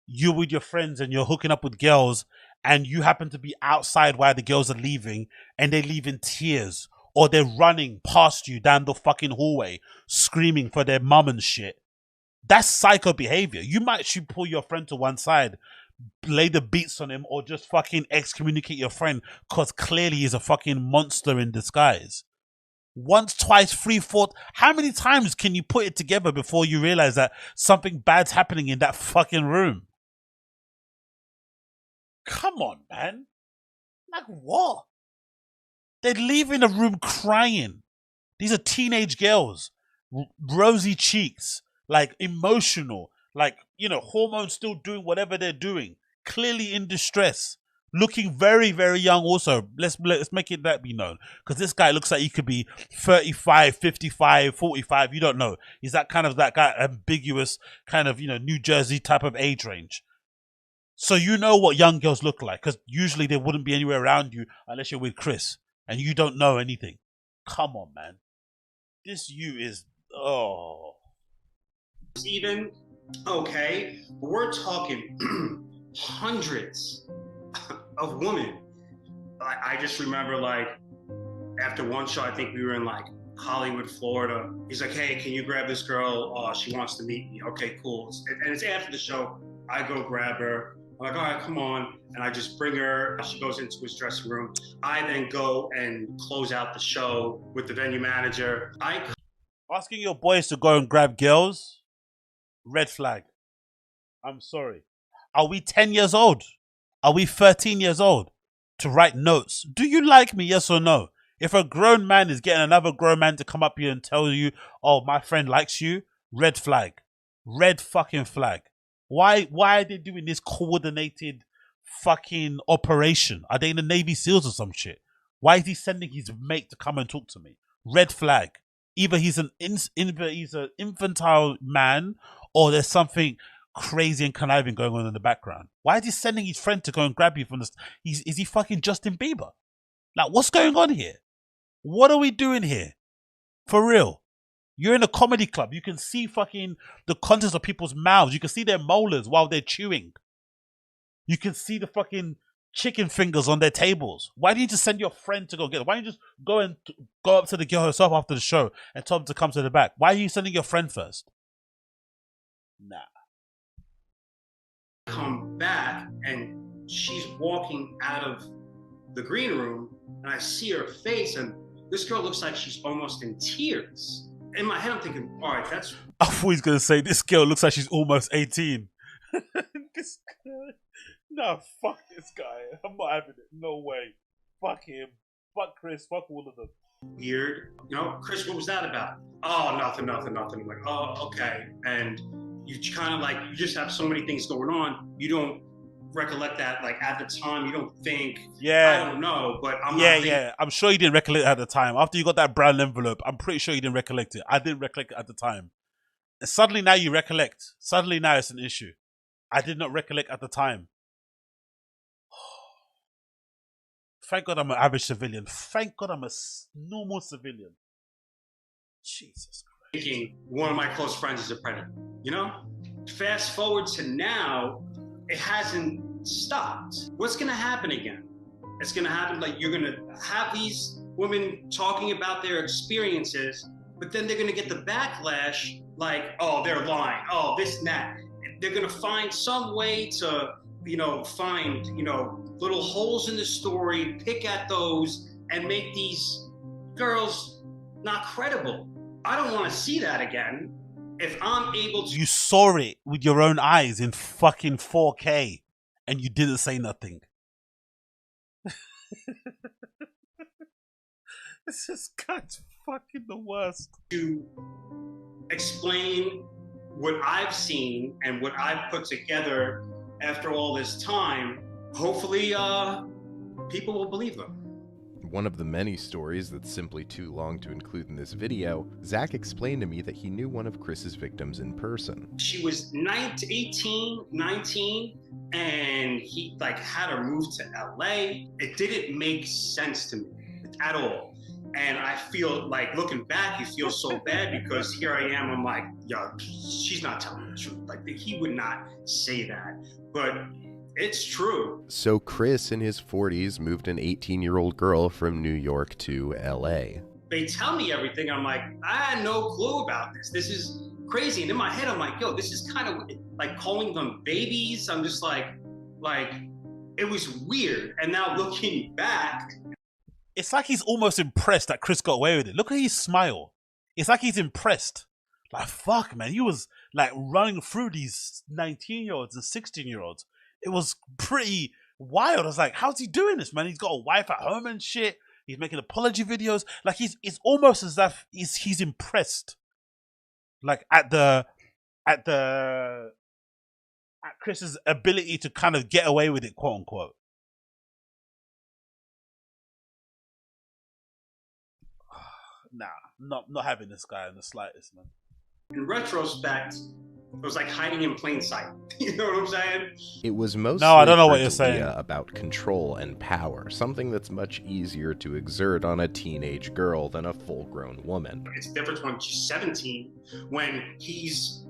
you're with your friends and you're hooking up with girls, and you happen to be outside while the girls are leaving, and they leave in tears, or they're running past you down the fucking hallway, screaming for their mum and shit, that's psycho behavior. You might should pull your friend to one side, lay the beats on him, or just fucking excommunicate your friend because clearly he's a fucking monster in disguise. Once, twice, 3, 4. How many times can you put it together before you realize that something bad's happening in that fucking room? Come on, man. Like what? They're leaving the room crying. These are teenage girls. Rosy cheeks. Like emotional. Like, you know, hormones still doing whatever they're doing. Clearly in distress. Looking very, very young also. Let's make it that be known. Because this guy looks like he could be 35, 55, 45. You don't know. He's that guy, ambiguous kind of, you know, New Jersey type of age range. So you know what young girls look like. Because usually they wouldn't be anywhere around you unless you're with Chris. And you don't know anything. Come on, man. This you is... Oh... Even, okay, we're talking hundreds of women. I just remember, like, after one show, I think we were in, like, Hollywood, Florida. He's like, hey, can you grab this girl? She wants to meet me. Okay, cool. And it's after the show. I go grab her. I'm like, all right, come on. And I just bring her. She goes into his dressing room. I then go and close out the show with the venue manager. Asking your boys to go and grab girls? Red flag. I'm sorry. Are we 10 years old? Are we 13 years old? To write notes. Do you like me, yes or no? If a grown man is getting another grown man to come up here and tell you, oh, my friend likes you, red flag. Red fucking flag. Why are they doing this coordinated fucking operation? Are they in the Navy SEALs or some shit? Why is he sending his mate to come and talk to me? Red flag. Either he's an infantile man, or there's something crazy and conniving going on in the background. Why is he sending his friend to go and grab you from the... Is he fucking Justin Bieber? Like, what's going on here? What are we doing here? For real. You're in a comedy club. You can see fucking the contents of people's mouths. You can see their molars while they're chewing. You can see the fucking chicken fingers on their tables. Why do you just send your friend to go get it? Why don't you just go up to the girl herself after the show and tell them to come to the back? Why are you sending your friend first? Nah. Come back and she's walking out of the green room and I see her face and this girl looks like she's almost in tears. In my head I'm thinking, all right, that's... I thought he was going to say, this girl looks like she's almost 18. This guy. No, fuck this guy. I'm not having it. No way. Fuck him. Fuck Chris. Fuck all of them. Weird. You know, Chris, what was that about? Oh, nothing. I'm like, oh, okay. And you kind of like, you just have so many things going on. You don't recollect that, like, at the time. You don't think, yeah, I don't know, but I'm not thinking... I'm sure you didn't recollect it at the time. After you got that brown envelope, I'm pretty sure you didn't recollect it. I didn't recollect it at the time. And suddenly now you recollect. Suddenly now it's an issue. I did not recollect at the time. Thank God I'm an average civilian. Thank God I'm a normal civilian. Jesus Christ. Thinking one of my close friends is a predator, you know? Fast forward to now, it hasn't stopped. What's gonna happen again? It's gonna happen, like, you're gonna have these women talking about their experiences, but then they're gonna get the backlash, like, oh, they're lying, oh, this and that. They're gonna find some way to, you know, find, you know, little holes in the story, pick at those, and make these girls not credible. I don't want to see that again. If I'm able to... You saw it with your own eyes in fucking 4K, and you didn't say nothing. This guy's fucking the worst. To explain what I've seen and what I've put together after all this time, hopefully people will believe them. One of the many stories that's simply too long to include in this video, Zach explained to me that he knew one of Chris's victims in person. She was 19, and he like had her move to LA. It didn't make sense to me at all. And I feel like, looking back, you feel so bad because here I am, I'm like, yo, she's not telling the truth. Like, he would not say that, but it's true. So Chris, in his 40s, moved an 18-year-old girl from New York to LA. They tell me everything. I'm like, I had no clue about this. This is crazy. And in my head, I'm like, yo, this is kind of like calling them babies. I'm just like, it was weird. And now looking back, it's like he's almost impressed that Chris got away with it. Look at his smile. It's like he's impressed. Like, fuck, man. He was like running through these 19-year-olds and 16-year-olds. It was pretty wild. I was like, how's he doing this, man? He's got a wife at home and shit. He's making apology videos. Like, it's almost as if he's impressed. Like, at Chris's ability to kind of get away with it, quote unquote. Nah, not having this guy in the slightest, man. In retrospect, it was like hiding in plain sight. You know what I'm saying? It was mostly I don't know what you're saying. About control and power, something that's much easier to exert on a teenage girl than a full-grown woman. It's different when she's 17, when he's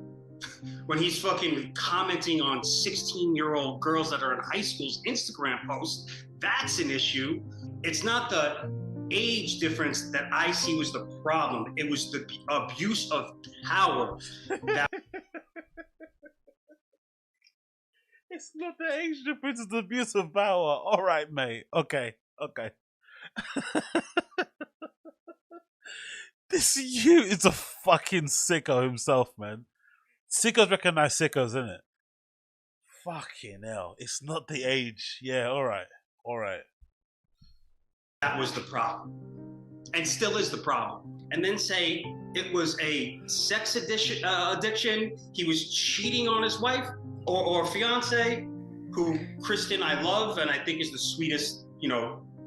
fucking commenting on 16-year-old girls that are in high school's Instagram posts. That's an issue. It's not the age difference that I see was the problem. It was the abuse of power. It's not the age difference, it's the abuse of power. All right, mate. Okay. This you is a fucking sicko himself, man. Sickos recognize sickos, isn't it? Fucking hell. It's not the age. Yeah, all right. That was the problem. And still is the problem. And then say it was a sex addiction. He was cheating on his wife or fiance, who Kristen I love and I think is the sweetest,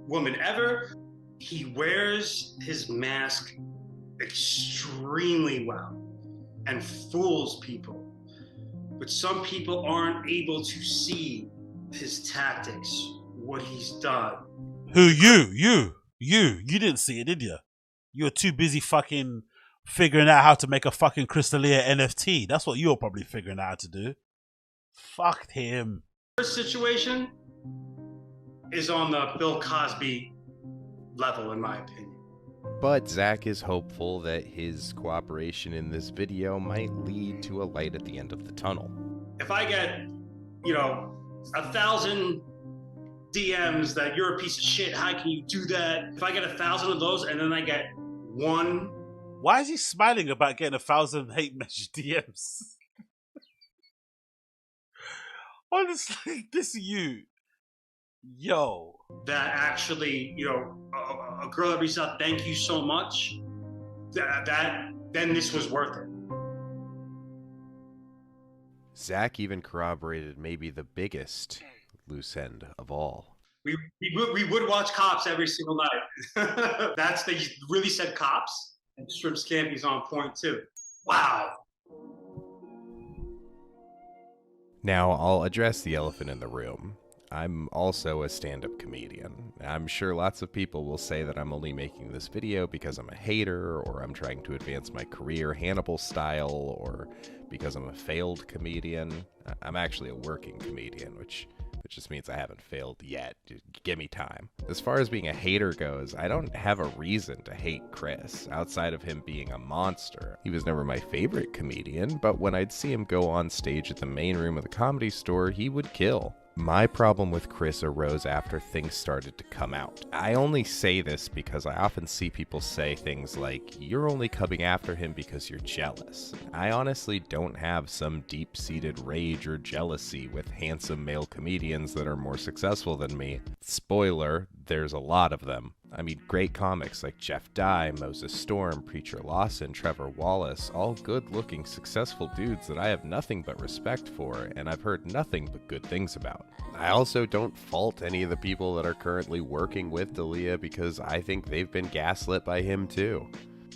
woman ever. He wears his mask extremely well and fools people. But some people aren't able to see his tactics, what he's done. Who, you didn't see it, did you? You were too busy fucking figuring out how to make a fucking Crystalia NFT. That's what you were probably figuring out how to do. Fuck him. This situation is on the Bill Cosby level, in my opinion. But Zach is hopeful that his cooperation in this video might lead to a light at the end of the tunnel. If I get, 1,000 DMs that you're a piece of shit, how can you do that? If I get 1,000 of those and then I get one. Why is he smiling about getting 1,000 hate message DMs? Honestly, this you. Yo. That actually, a girl that reached out, thank you so much. Then this was worth it. Zach even corroborated maybe the biggest loose end of all. We would watch Cops every single night. They really said Cops. And Strip Scampy's on point too. Wow. Now, I'll address the elephant in the room. I'm also a stand-up comedian. I'm sure lots of people will say that I'm only making this video because I'm a hater, or I'm trying to advance my career Hannibal style, or because I'm a failed comedian. I'm actually a working comedian, which just means I haven't failed yet. Give me time. As far as being a hater goes, I don't have a reason to hate Chris, outside of him being a monster. He was never my favorite comedian, but when I'd see him go on stage at the main room of the Comedy Store, he would kill. My problem with Chris arose after things started to come out. I only say this because I often see people say things like, you're only coming after him because you're jealous. I honestly don't have some deep-seated rage or jealousy with handsome male comedians that are more successful than me. Spoiler, there's a lot of them. I mean, great comics like Jeff Dye, Moses Storm, Preacher Lawson, Trevor Wallace, all good-looking, successful dudes that I have nothing but respect for, and I've heard nothing but good things about. I also don't fault any of the people that are currently working with D'Elia because I think they've been gaslit by him too.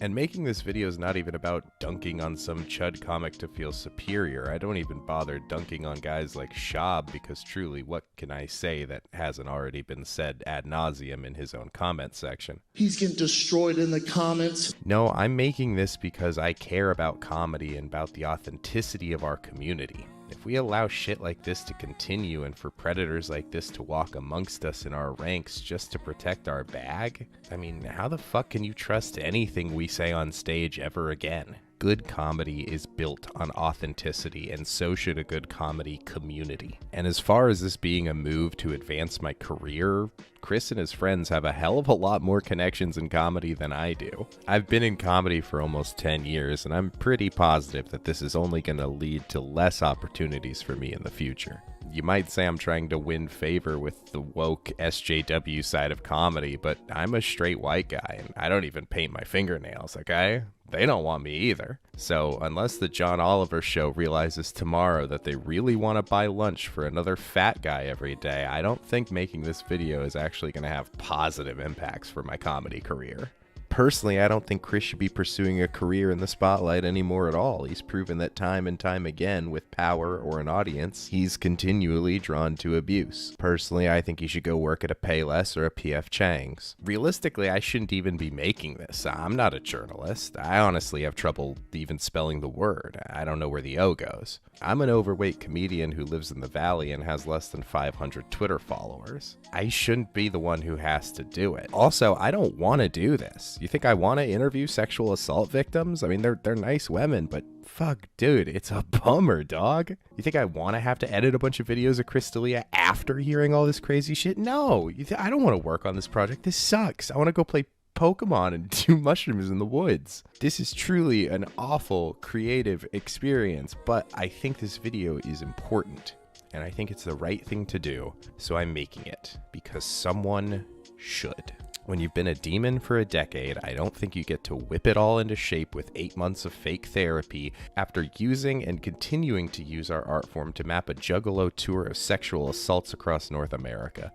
And making this video is not even about dunking on some chud comic to feel superior. I don't even bother dunking on guys like Shab because truly, what can I say that hasn't already been said ad nauseum in his own comment section? He's getting destroyed in the comments. No, I'm making this because I care about comedy and about the authenticity of our community. If we allow shit like this to continue and for predators like this to walk amongst us in our ranks just to protect our bag, I mean, how the fuck can you trust anything we say on stage ever again? Good comedy is built on authenticity, and so should a good comedy community. And as far as this being a move to advance my career, Chris and his friends have a hell of a lot more connections in comedy than I do. I've been in comedy for almost 10 years, and I'm pretty positive that this is only going to lead to less opportunities for me in the future. You might say I'm trying to win favor with the woke SJW side of comedy, but I'm a straight white guy, and I don't even paint my fingernails, okay? They don't want me either. So unless the John Oliver show realizes tomorrow that they really want to buy lunch for another fat guy every day, I don't think making this video is actually going to have positive impacts for my comedy career. Personally, I don't think Chris should be pursuing a career in the spotlight anymore at all. He's proven that time and time again, with power or an audience, he's continually drawn to abuse. Personally, I think he should go work at a Payless or a PF Chang's. Realistically, I shouldn't even be making this. I'm not a journalist. I honestly have trouble even spelling the word. I don't know where the O goes. I'm an overweight comedian who lives in the Valley and has less than 500 Twitter followers. I shouldn't be the one who has to do it. Also, I don't want to do this. You think I want to interview sexual assault victims? I mean, they're nice women, but fuck, dude, it's a bummer, dog. You think I want to have to edit a bunch of videos of Chris D'Elia after hearing all this crazy shit? No, I don't want to work on this project. This sucks. I want to go play Pokemon and do mushrooms in the woods. This is truly an awful creative experience, but I think this video is important, and I think it's the right thing to do, so I'm making it, because someone should. When you've been a demon for a decade, I don't think you get to whip it all into shape with 8 months of fake therapy after using and continuing to use our art form to map a juggalo tour of sexual assaults across North America.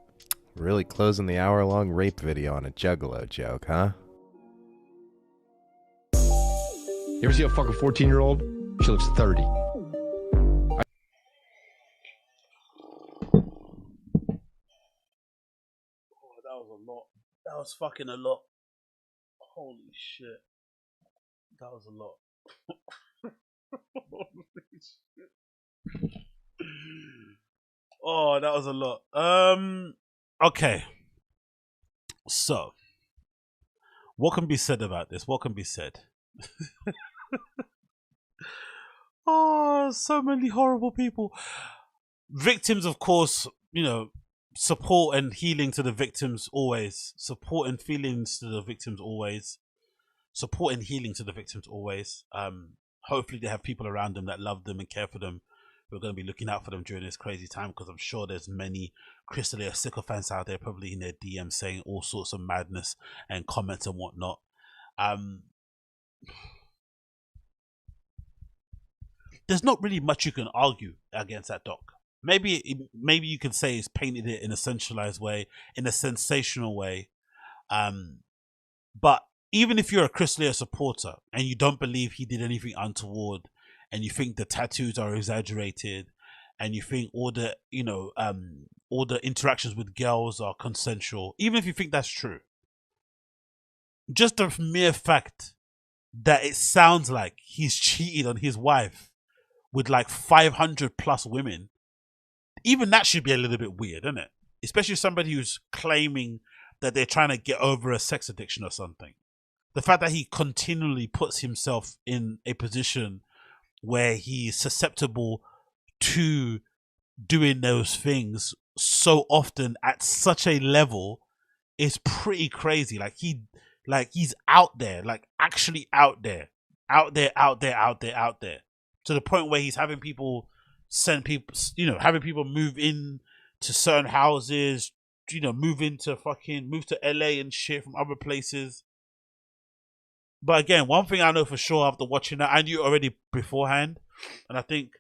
Really closing the hour-long rape video on a juggalo joke, huh? You ever see a fucking 14-year-old? She looks 30. That was fucking a lot. Holy shit. That was a lot. Holy shit. Oh, that was a lot. Okay. So, what can be said about this? What can be said? Oh, so many horrible people. Victims, of course, you know, support and healing to the victims always. Support and feelings to the victims always. Support and healing to the victims always. Hopefully they have people around them that love them and care for them. We're going to be looking out for them during this crazy time, because I'm sure there's many Chris D'Elia sycophants out there probably in their DMs saying all sorts of madness and comments and whatnot. There's not really much you can argue against that doc. Maybe you can say he's painted it in a sensationalized way, in a sensational way. But even if you're a Chris D'Elia supporter and you don't believe he did anything untoward, and you think the tattoos are exaggerated, and you think all the interactions with girls are consensual, even if you think that's true, just the mere fact that it sounds like he's cheated on his wife with like 500 plus women, even that should be a little bit weird, isn't it? Especially somebody who's claiming that they're trying to get over a sex addiction or something. The fact that he continually puts himself in a position where he's susceptible to doing those things so often at such a level is pretty crazy. Like he's out there, like actually out there, to the point where he's having people having people move in to certain houses, move to LA and shit from other places. But again, one thing I know for sure after watching that, I knew already beforehand, and I think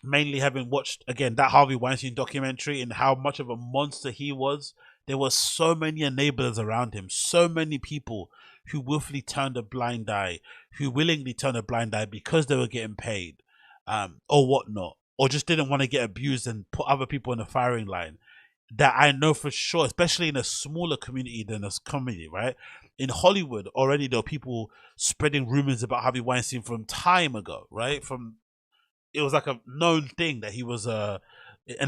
mainly having watched again that Harvey Weinstein documentary and how much of a monster he was, there were so many enablers around him, so many people who willfully turned a blind eye, who willingly turned a blind eye because they were getting paid, or whatnot, or just didn't want to get abused and put other people in the firing line. That I know for sure, especially in a smaller community than a comedy, right? In Hollywood, already there were people spreading rumors about Harvey Weinstein from time ago, right? It was like a known thing that he was an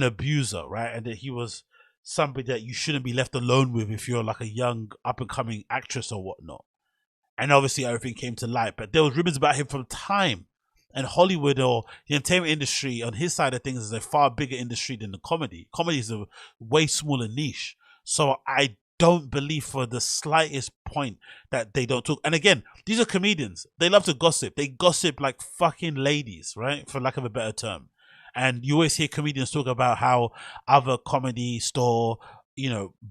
abuser, right? And that he was somebody that you shouldn't be left alone with if you're like a young up and coming actress or whatnot. And obviously everything came to light, but there was rumors about him from time. And Hollywood or the entertainment industry on his side of things is a far bigger industry than the comedy. Comedy is a way smaller niche. So I don't believe for the slightest point that they don't talk. And again, these are comedians. They love to gossip. They gossip like fucking ladies, right? For lack of a better term. And you always hear comedians talk about how other comedy store,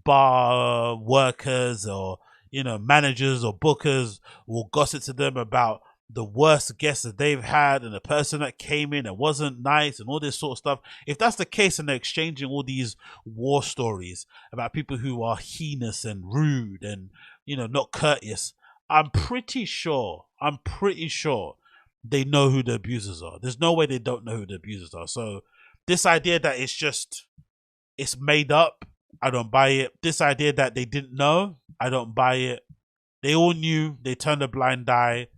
bar workers or, managers or bookers will gossip to them about the worst guests that they've had and the person that came in and wasn't nice and all this sort of stuff. If that's the case and they're exchanging all these war stories about people who are heinous and rude and, not courteous, I'm pretty sure they know who the abusers are. There's no way they don't know who the abusers are. So this idea that it's made up, I don't buy it. This idea that they didn't know, I don't buy it. They all knew, they turned a blind eye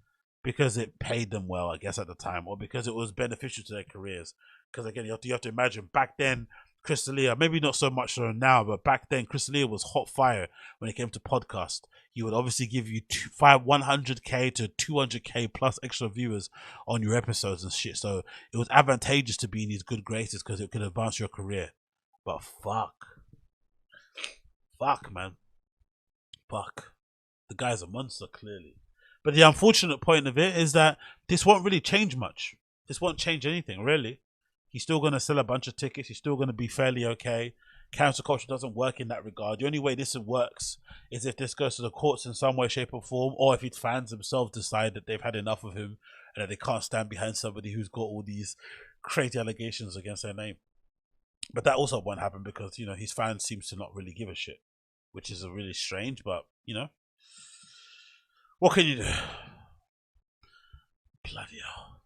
because it paid them well, I guess, at the time, or because it was beneficial to their careers. Because again, you have to imagine back then, Chris D'Elia, maybe not so much so now, but back then, Chris D'Elia was hot fire when it came to podcast. He would obviously give you 100k to 200k plus extra viewers on your episodes and shit. So it was advantageous to be in his good graces because it could advance your career. But fuck, man, fuck. The guy's a monster, clearly. But the unfortunate point of it is that this won't really change much. This won't change anything, really. He's still going to sell a bunch of tickets. He's still going to be fairly okay. Cancel culture doesn't work in that regard. The only way this works is if this goes to the courts in some way, shape, or form, or if his fans themselves decide that they've had enough of him and that they can't stand behind somebody who's got all these crazy allegations against their name. But that also won't happen because, his fans seems to not really give a shit, which is really strange, but, what can you do? Bloody hell.